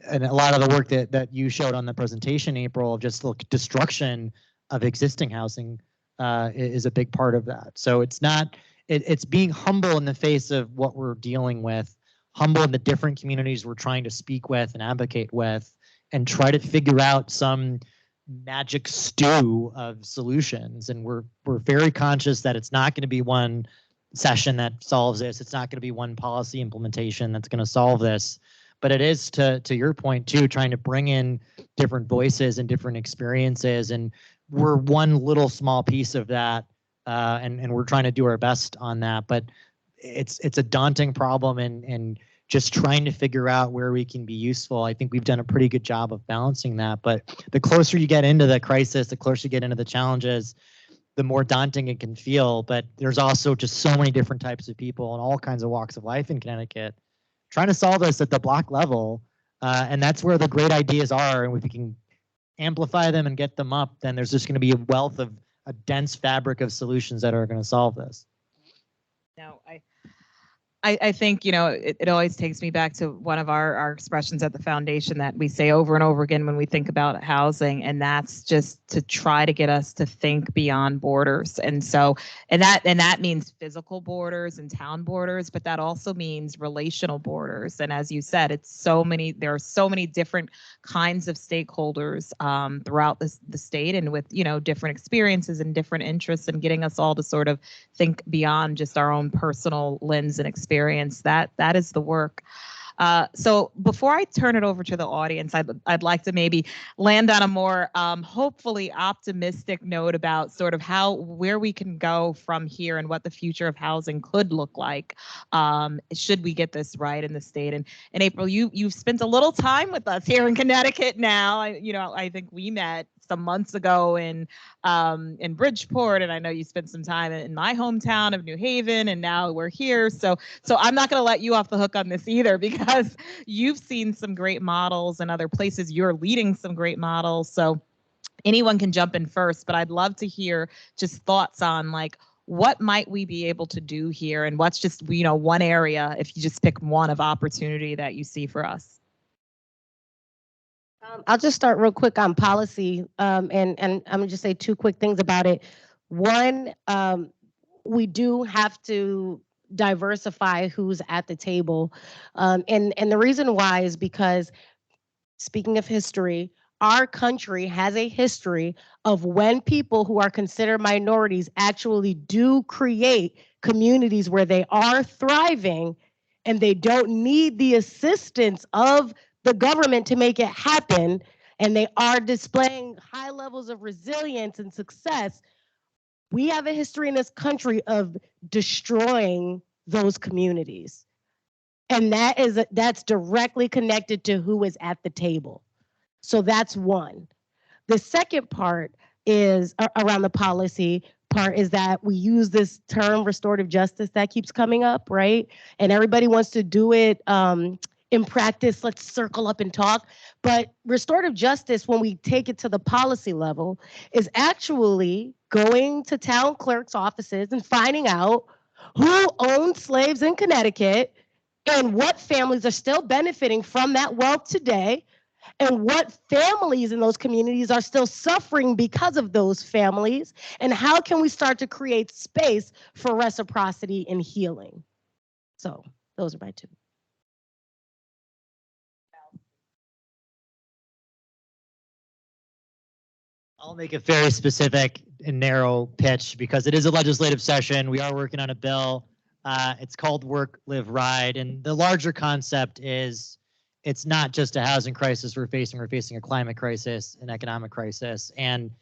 and a lot of the work that you showed on the presentation, April, of just the destruction of existing housing is a big part of that. So it's being humble in the face of what we're dealing with, humble in the different communities we're trying to speak with and advocate with, and try to figure out some magic stew of solutions. And we're very conscious that it's not going to be one session that solves this. It's not going to be one policy implementation that's going to solve this. But it is, to your point too, trying to bring in different voices and different experiences. And we're one little small piece of that. And we're trying to do our best on that. But it's a daunting problem, and just trying to figure out where we can be useful. I think we've done a pretty good job of balancing that. But the closer you get into the crisis, the closer you get into the challenges, the more daunting it can feel. But there's also just so many different types of people and all kinds of walks of life in Connecticut trying to solve this at the block level. And that's where the great ideas are. And if we can amplify them and get them up, then there's just going to be a wealth of a dense fabric of solutions that are going to solve this. No, I think, it always takes me back to one of our expressions at the foundation that we say over and over again when we think about housing, and that's just to try to get us to think beyond borders. And so, and that means physical borders and town borders, but that also means relational borders. And as you said, there are so many different kinds of stakeholders throughout the state, and with, different experiences and different interests, and getting us all to sort of think beyond just our own personal lens and experience. That is the work. So before I turn it over to the audience, I'd like to maybe land on a more hopefully optimistic note about sort of where we can go from here and what the future of housing could look like should we get this right in the state. And April, you've spent a little time with us here in Connecticut now. I think we met some months ago in Bridgeport, and I know you spent some time in my hometown of New Haven, and now we're here. So I'm not going to let you off the hook on this either, because you've seen some great models in other places. You're leading some great models. So anyone can jump in first, but I'd love to hear just thoughts on, like, what might we be able to do here, and what's just, you know, one area, if you just pick one of opportunity that you see for us? I'll just start real quick on policy, and I'm gonna just say two quick things about it. One, we do have to diversify who's at the table, and the reason why is because, speaking of history, our country has a history of when people who are considered minorities actually do create communities where they are thriving and they don't need the assistance of the government to make it happen, and they are displaying high levels of resilience and success. We have a history in this country of destroying those communities. And that's directly connected to who is at the table. So that's one. The second part is around the policy part, is that we use this term restorative justice that keeps coming up, right? And everybody wants to do it in practice. Let's circle up and talk. But restorative justice, when we take it to the policy level, is actually going to town clerks' offices and finding out who owned slaves in Connecticut and what families are still benefiting from that wealth today, and what families in those communities are still suffering because of those families, and how can we start to create space for reciprocity and healing. So those are my two. I'll make a very specific and narrow pitch because it is a legislative session. We are working on a bill. It's called Work, Live, Ride. And the larger concept is it's not just a housing crisis we're facing a climate crisis, an economic crisis. And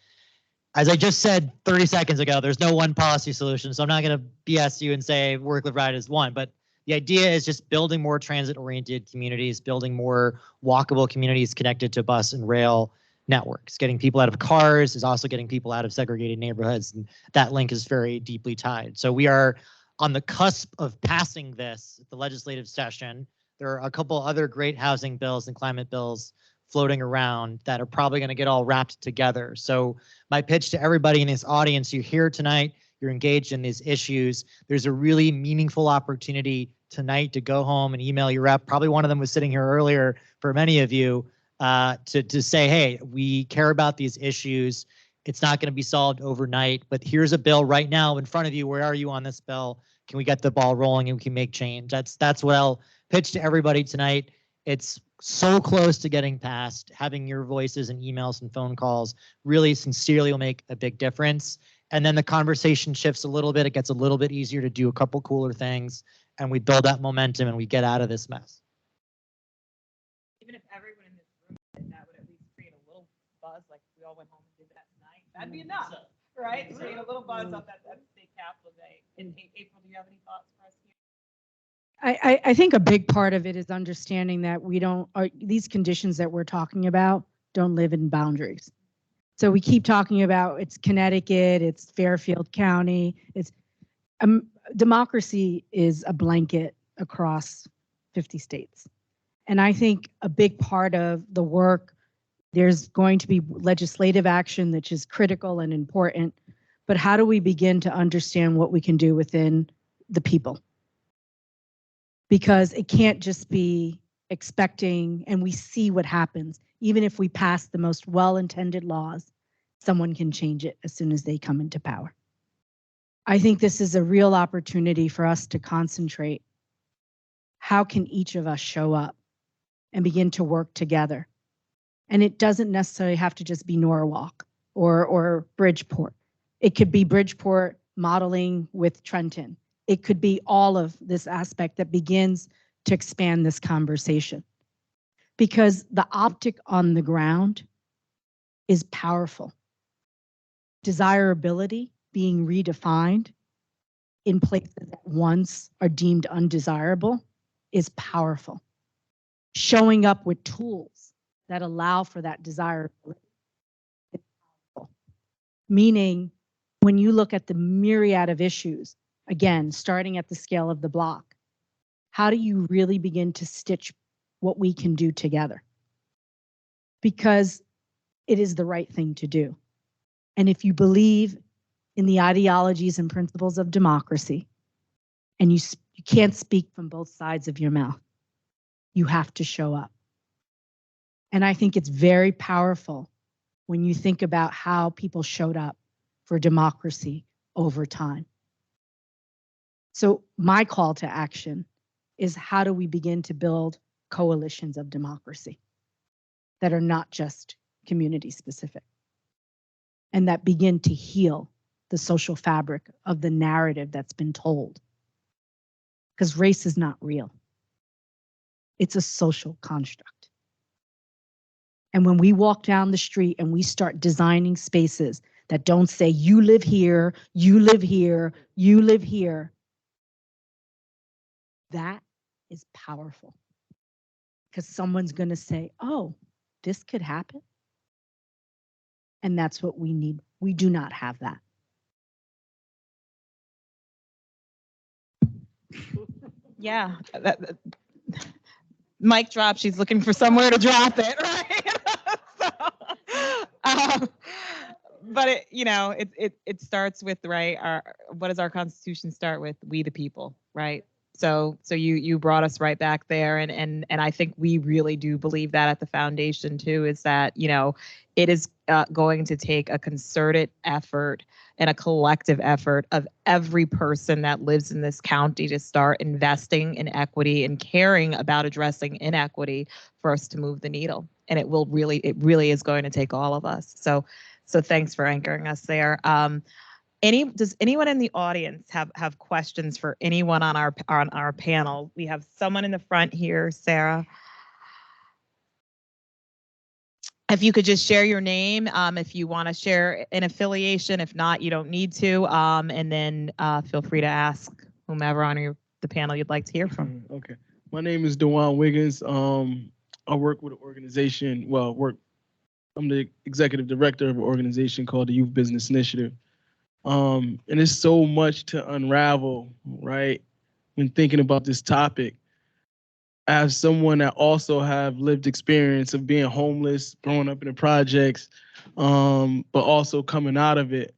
as I just said 30 seconds ago, there's no one policy solution. So I'm not going to BS you and say Work, Live, Ride is one. But the idea is just building more transit-oriented communities, building more walkable communities connected to bus and rail networks. Getting people out of cars is also getting people out of segregated neighborhoods, and that link is very deeply tied. So we are on the cusp of passing this at the legislative session. There are a couple other great housing bills and climate bills floating around that are probably going to get all wrapped together. So my pitch to everybody in this audience, you're here tonight, you're engaged in these issues, there's a really meaningful opportunity tonight to go home and email your rep. Probably one of them was sitting here earlier for many of you, to say, hey, we care about these issues. It's not going to be solved overnight, but here's a bill right now in front of you. Where are you on this bill? Can we get the ball rolling and we can make change? That's what I'll pitch to everybody tonight. It's so close to getting passed. Having your voices and emails and phone calls really sincerely will make a big difference. And then the conversation shifts a little bit. It gets a little bit easier to do a couple cooler things, and we build that momentum and we get out of this mess. Even if everyone in this room did that, would at least create a little buzz, like we all went home and did that tonight. That'd be enough, right? To create a little buzz up at State Capitol Day. In April, do you have any thoughts for us here? I think a big part of it is understanding that these conditions that we're talking about don't live in boundaries. So we keep talking about it's Connecticut, it's Fairfield County, it's democracy is a blanket across 50 states. And I think a big part of the work, there's going to be legislative action, which is critical and important, but how do we begin to understand what we can do within the people? Because it can't just be expecting, and we see what happens. Even if we pass the most well-intended laws, someone can change it as soon as they come into power. I think this is a real opportunity for us to concentrate. How can each of us show up and begin to work together? And it doesn't necessarily have to just be Norwalk or Bridgeport. It could be Bridgeport modeling with Trenton. It could be all of this aspect that begins to expand this conversation. Because the optic on the ground is powerful. Desirability being redefined in places that once are deemed undesirable is powerful. Showing up with tools that allow for that desirability is powerful. Meaning, when you look at the myriad of issues, again, starting at the scale of the block, how do you really begin to stitch what we can do together? Because it is the right thing to do. And if you believe in the ideologies and principles of democracy, and you can't speak from both sides of your mouth. You have to show up. And I think it's very powerful when you think about how people showed up for democracy over time. So my call to action is, how do we begin to build coalitions of democracy that are not just community specific, and that begin to heal the social fabric of the narrative that's been told? Because race is not real. It's a social construct. And when we walk down the street and we start designing spaces that don't say, you live here, you live here, you live here, that is powerful. Because someone's going to say, oh, this could happen. And that's what we need. We do not have that. Yeah. Mic drop. She's looking for somewhere to drop it, right? But it starts with, right, what does our Constitution start with? We the people, right? So you brought us right back there, and I think we really do believe that at the foundation too, is that it is going to take a concerted effort and a collective effort of every person that lives in this county to start investing in equity and caring about addressing inequity for us to move the needle. And it really is going to take all of us. So thanks for anchoring us there. Does anyone in the audience have questions for anyone on our panel? We have someone in the front here, Sarah. If you could just share your name, if you want to share an affiliation. If not, you don't need to. And then feel free to ask whomever on the panel you'd like to hear from. Okay. My name is DeJuan Wiggins. I work with an organization. I'm the executive director of an organization called the Youth Business Initiative. And there's so much to unravel, right, when thinking about this topic. As someone that also have lived experience of being homeless, growing up in the projects, but also coming out of it,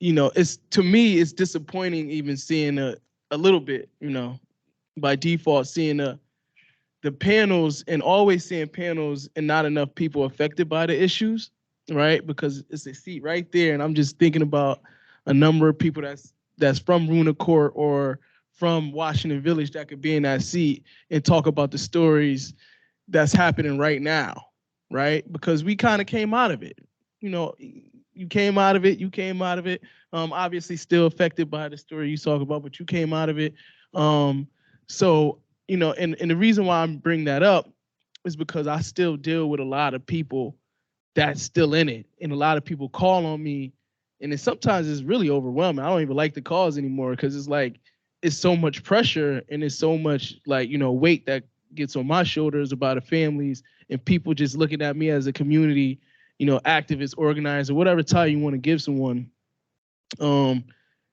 it's, to me, it's disappointing even seeing a little bit, by default, seeing the panels and always seeing panels and not enough people affected by the issues, right? Because it's a seat right there, and I'm just thinking about a number of people that's from Runa Court or from Washington Village that could be in that seat and talk about the stories that's happening right now, right? Because we kind of came out of it. You came out of it. Obviously still affected by the story you talk about, but you came out of it. And the reason why I'm bringing that up is because I still deal with a lot of people that's still in it. And a lot of people call on me, and sometimes it's really overwhelming. I don't even like the calls anymore, because it's like, it's so much pressure and it's so much weight that gets on my shoulders about the families and people just looking at me as a community, activist, organizer, whatever title you want to give someone.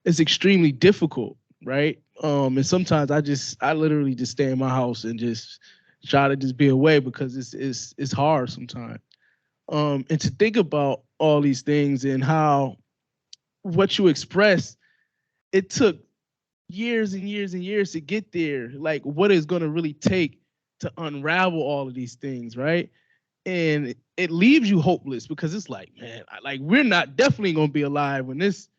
It's extremely difficult, right? And sometimes I literally just stay in my house and just try to just be away, because it's hard sometimes. And to think about all these things and how what you express, it took years and years and years to get there. Like, what is going to really take to unravel all of these things, right? And it leaves you hopeless, because it's like, man, we're not definitely going to be alive when this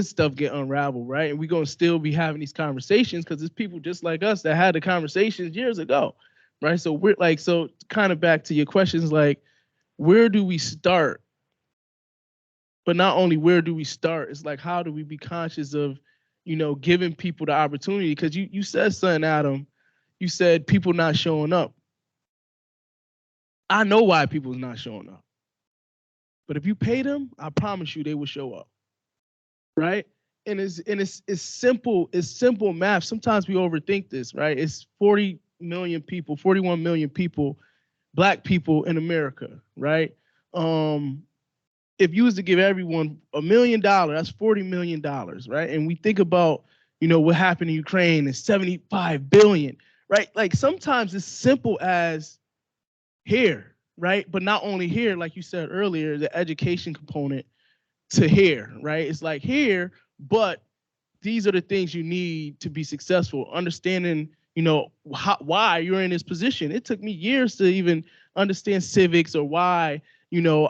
stuff get unraveled, right? And we're going to still be having these conversations, because it's people just like us that had the conversations years ago, right? So we're like, so kind of back to your questions, like, where do we start? But not only where do we start, it's like, how do we be conscious of, giving people the opportunity? Because you said something, Adam. You said people not showing up. I know why people's not showing up. But if you pay them, I promise you they will show up. Right? And it's simple math. Sometimes we overthink this, right? It's 40 million people, 41 million people, Black people in America, right? If you was to give everyone $1 million, that's $40 million, right? And we think about, what happened in Ukraine is 75 billion, right? Like, sometimes it's simple as here, right? But not only here, like you said earlier, the education component to here, right? It's like here, but these are the things you need to be successful. Understanding, why you're in this position. It took me years to even understand civics or why,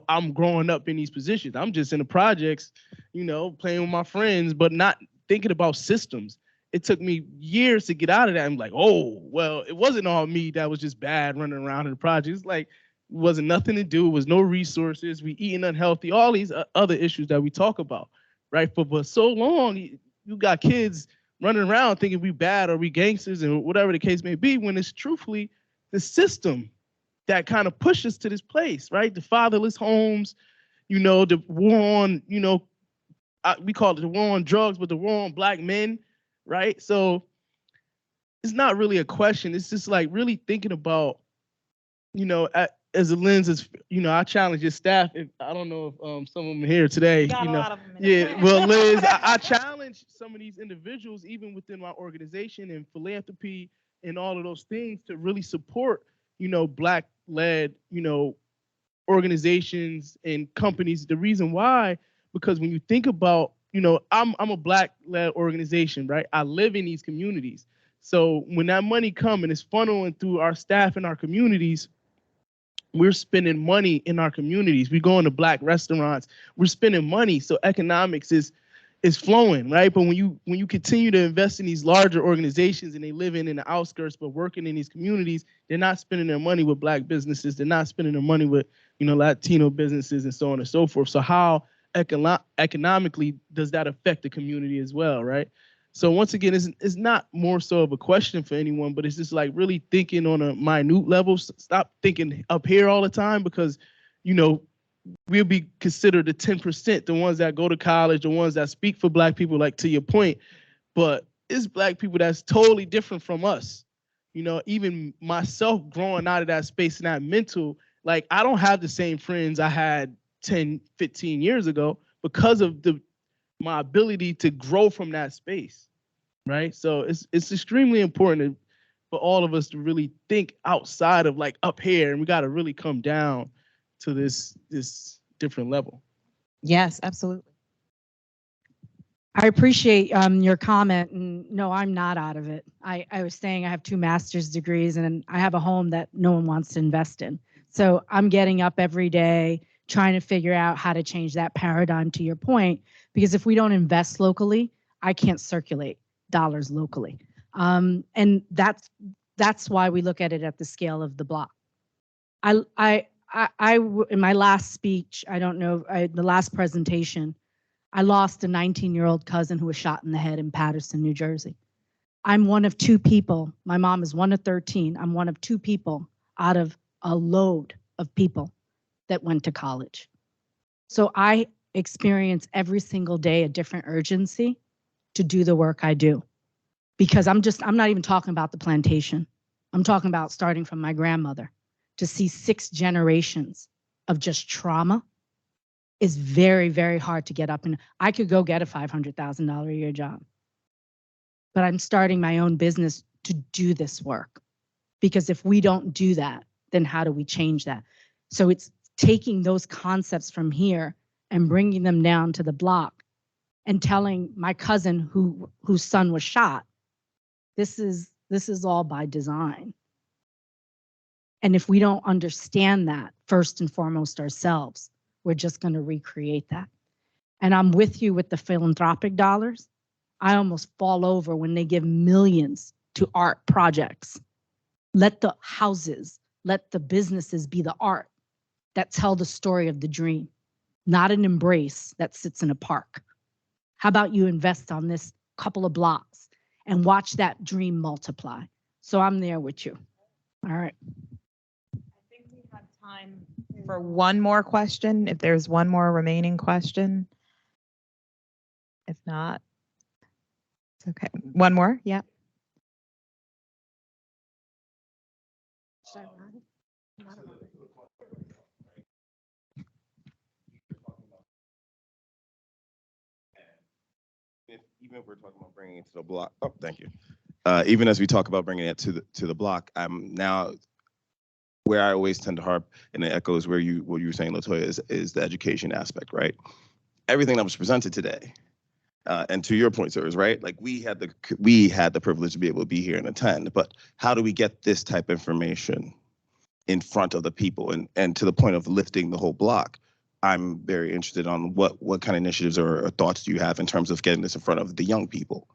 I'm growing up in these positions. I'm just in the projects, playing with my friends, but not thinking about systems. It took me years to get out of that. I'm like, oh, well, it wasn't all me that was just bad running around in the projects. Like, it wasn't nothing to do. It was no resources. We eating unhealthy, all these other issues that we talk about, right? For so long, you got kids running around thinking we bad or we gangsters and whatever the case may be, when it's truthfully the system that kind of pushes to this place, right? The fatherless homes, the war on, we call it the war on drugs, but the war on Black men, right? So it's not really a question. It's just like really thinking about, as a lens, as I challenge your staff. If I don't know if some of them are here today, Got a lot of them in yeah. Well, Liz, I challenge some of these individuals, even within my organization and philanthropy and all of those things, to really support, Black-led, organizations and companies. The reason why, because when you think about, I'm a Black-led organization, right? I live in these communities. So when that money comes and it's funneling through our staff and our communities, we're spending money in our communities. We go into Black restaurants. We're spending money. So economics is flowing, right? But when you continue to invest in these larger organizations and they live in the outskirts but working in these communities, they're not spending their money with Black businesses. They're not spending their money with Latino businesses and so on and so forth. So how economically does that affect the community as well, right? So once again, it's not more so of a question for anyone, but it's just like really thinking on a minute level. Stop thinking up here all the time, because, we'll be considered the 10%, the ones that go to college, the ones that speak for Black people, like to your point. But it's Black people that's totally different from us. Even myself growing out of that space and that mental, like I don't have the same friends I had 10, 15 years ago because of my ability to grow from that space, right? So it's extremely important for all of us to really think outside of like up here, and we got to really come down to this different level. Yes, absolutely. I appreciate your comment, and no, I'm not out of it. I was saying I have 2 master's degrees and I have a home that no one wants to invest in. So I'm getting up every day trying to figure out how to change that paradigm, to your point, because if we don't invest locally, I can't circulate dollars locally. And that's why we look at it at the scale of the block. In my last speech, the last presentation, I lost a 19-year-old cousin who was shot in the head in Paterson, New Jersey. I'm one of 2 people. My mom is one of 13. I'm one of 2 people out of a load of people that went to college. So I experience every single day a different urgency to do the work I do, because I'm not even talking about the plantation. I'm talking about starting from my grandmother. To see 6 generations of just trauma is very, very hard to get up. And I could go get a $500,000 a year job, but I'm starting my own business to do this work, because if we don't do that, then how do we change that? So it's taking those concepts from here and bringing them down to the block and telling my cousin whose son was shot, this is all by design. And if we don't understand that first and foremost ourselves, we're just going to recreate that. And I'm with you with the philanthropic dollars. I almost fall over when they give millions to art projects. Let the houses, let the businesses be the art that tell the story of the dream, not an embrace that sits in a park. How about you invest on this couple of blocks and watch that dream multiply? So I'm there with you. All right. Time for one more question, if there's one more remaining question. If not, it's okay. One more, yeah. Even if we're talking about bringing it to the block, oh, thank you. Even as we talk about bringing it to the block, I'm now where I always tend to harp, and it echoes what you were saying, LaToya, is the education aspect, right? everything that was presented today, and to your point, sir, is right. Like we had the privilege to be able to be here and attend, but how do we get this type of information in front of the people, and to the point of lifting the whole block? I'm very interested on what kind of initiatives or thoughts do you have in terms of getting this in front of the young people.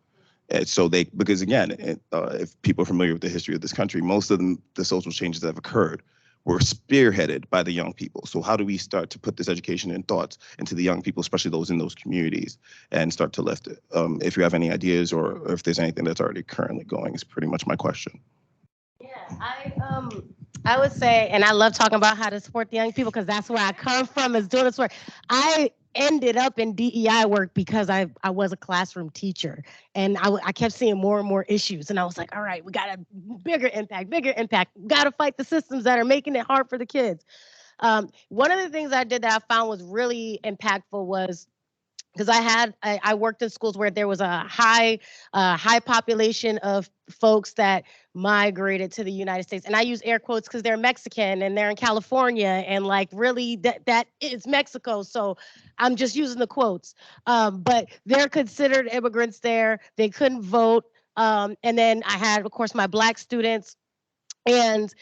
So because again, if people are familiar with the history of this country, most of the social changes that have occurred were spearheaded by the young people. So how do we start to put this education and thoughts into the young people, especially those in those communities, and start to lift it? If you have any ideas or if there's anything that's already currently going, is pretty much my question. Yeah, I would say, and I love talking about how to support the young people because that's where I come from, is doing this work. I ended up in DEI work because I was a classroom teacher, and I kept seeing more and more issues, and I was like, all right, we got a bigger impact, got to fight the systems that are making it hard for the kids. One of the things I did that I found was really impactful was, because I worked in schools where there was a high population of folks that migrated to the United States, and I use air quotes because they're Mexican and they're in California, and like really that is Mexico, so I'm just using the quotes. But they're considered immigrants there. They couldn't vote, and then I had, of course, my Black students, and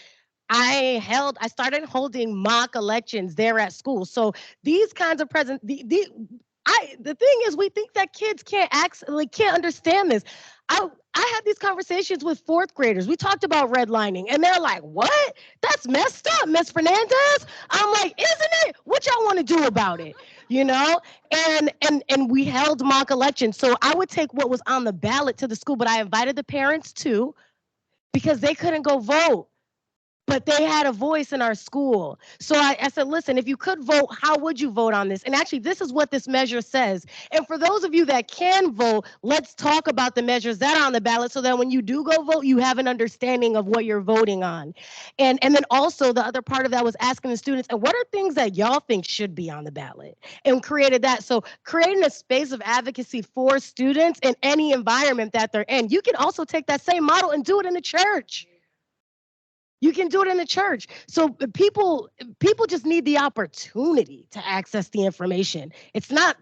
I started holding mock elections there at school. So these kinds of the thing is, we think that kids can't understand this. I had these conversations with fourth graders. We talked about redlining, and they're like, "What? That's messed up, Miss Fernandez." I'm like, "Isn't it? What y'all want to do about it?" You know? And we held mock elections. So I would take what was on the ballot to the school, but I invited the parents too, because they couldn't go vote, but they had a voice in our school. So I said, listen, if you could vote, how would you vote on this? And actually, this is what this measure says. And for those of you that can vote, let's talk about the measures that are on the ballot so that when you do go vote, you have an understanding of what you're voting on. And then also the other part of that was asking the students, and what are things that y'all think should be on the ballot? And created that. So creating a space of advocacy for students in any environment that they're in. You can also take that same model and do it in the church. You can do it in the church. So people just need the opportunity to access the information. It's not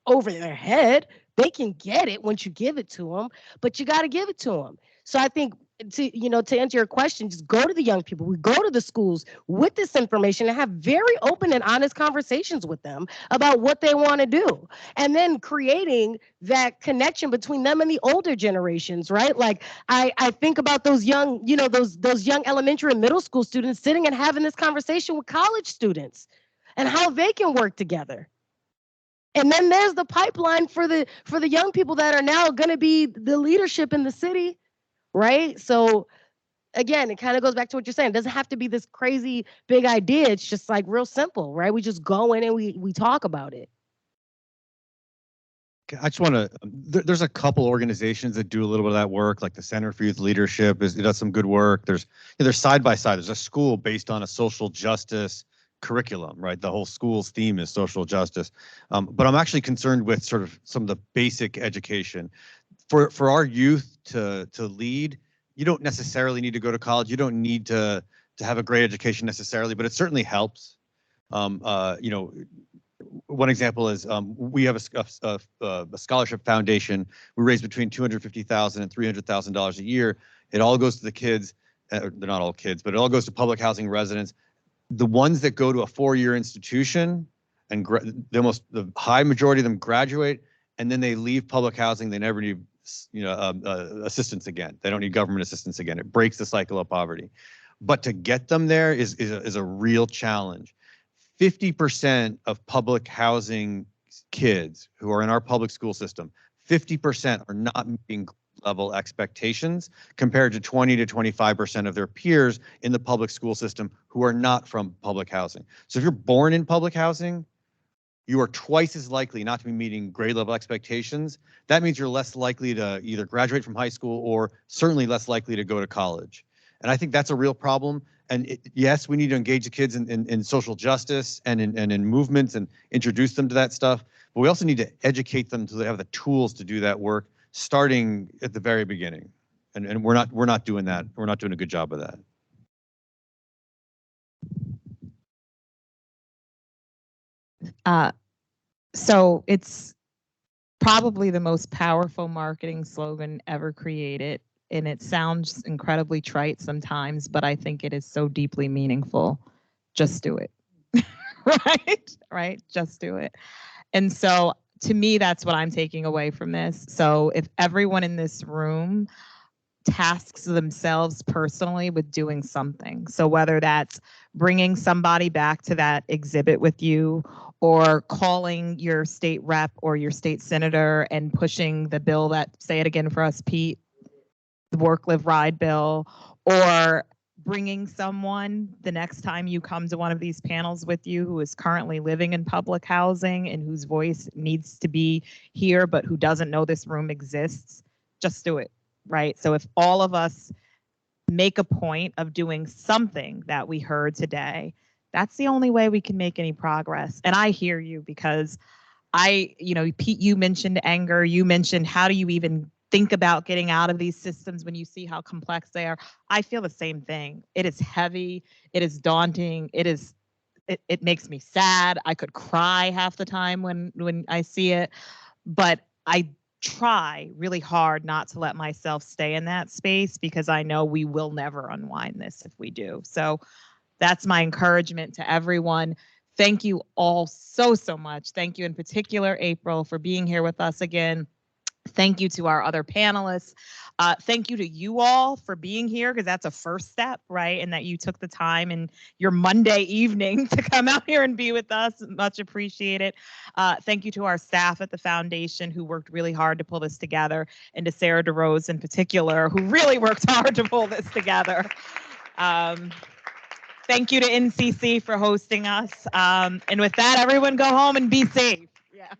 over their head. They can get it once you give it to them, but you got to give it to them. So I think to answer your question, just go to the young people. We go to the schools with this information and have very open and honest conversations with them about what they want to do. And then creating that connection between them and the older generations, right? Like I think about those young, those young elementary and middle school students sitting and having this conversation with college students and how they can work together. And then there's the pipeline for the young people that are now going to be the leadership in the city. Right. So again, it kind of goes back to what you're saying. It doesn't have to be this crazy big idea. It's just like real simple, right? We just go in and we talk about it. I just want to, there's a couple organizations that do a little bit of that work, like the Center for Youth Leadership it does some good work. There's side by side. There's a school based on a social justice curriculum, right? The whole school's theme is social justice. But I'm actually concerned with sort of some of the basic education. For our youth to lead, you don't necessarily need to go to college. You don't need to have a great education necessarily, but it certainly helps. One example is we have a scholarship foundation. We raise between $250,000 and $300,000 a year. It all goes to the kids. They're not all kids, but it all goes to public housing residents. The ones that go to a 4-year institution, and the high majority of them graduate, and then they leave public housing. They never need assistance again. They don't need government assistance again. It breaks the cycle of poverty. But to get them there is a real challenge. 50% of public housing kids who are in our public school system, 50% are not meeting level expectations compared to 20 to 25% of their peers in the public school system who are not from public housing. So if you're born in public housing, you are twice as likely not to be meeting grade level expectations. That means you're less likely to either graduate from high school or certainly less likely to go to college. And I think that's a real problem. And yes, we need to engage the kids in social justice and in movements and introduce them to that stuff. But we also need to educate them so they have the tools to do that work, starting at the very beginning. And we're not doing that. We're not doing a good job of that. So it's probably the most powerful marketing slogan ever created. And it sounds incredibly trite sometimes, but I think it is so deeply meaningful. Just do it. Right? Just do it. And so to me, that's what I'm taking away from this. So if everyone in this room tasks themselves personally with doing something, so whether that's bringing somebody back to that exhibit with you, or calling your state rep or your state senator and pushing the bill that, say it again for us, Pete, the work, live, ride bill, or bringing someone the next time you come to one of these panels with you who is currently living in public housing and whose voice needs to be here, but who doesn't know this room exists, just do it, right? So if all of us make a point of doing something that we heard today, that's the only way we can make any progress. And I hear you, because Pete, you mentioned anger, you mentioned how do you even think about getting out of these systems when you see how complex they are. I feel the same thing. It is heavy. It is daunting. It makes me sad. I could cry half the time when I see it, but I try really hard not to let myself stay in that space, because I know we will never unwind this if we do. So that's my encouragement to everyone. Thank you all so much. Thank you in particular, April, for being here with us again. Thank you to our other panelists. Thank you to you all for being here, because that's a first step, right? And that you took the time in your Monday evening to come out here and be with us. Much appreciated. Thank you to our staff at the foundation who worked really hard to pull this together, and to Sarah DeRose in particular, who really worked hard to pull this together. Thank you to NCC for hosting us. And with that, everyone go home and be safe. Yeah.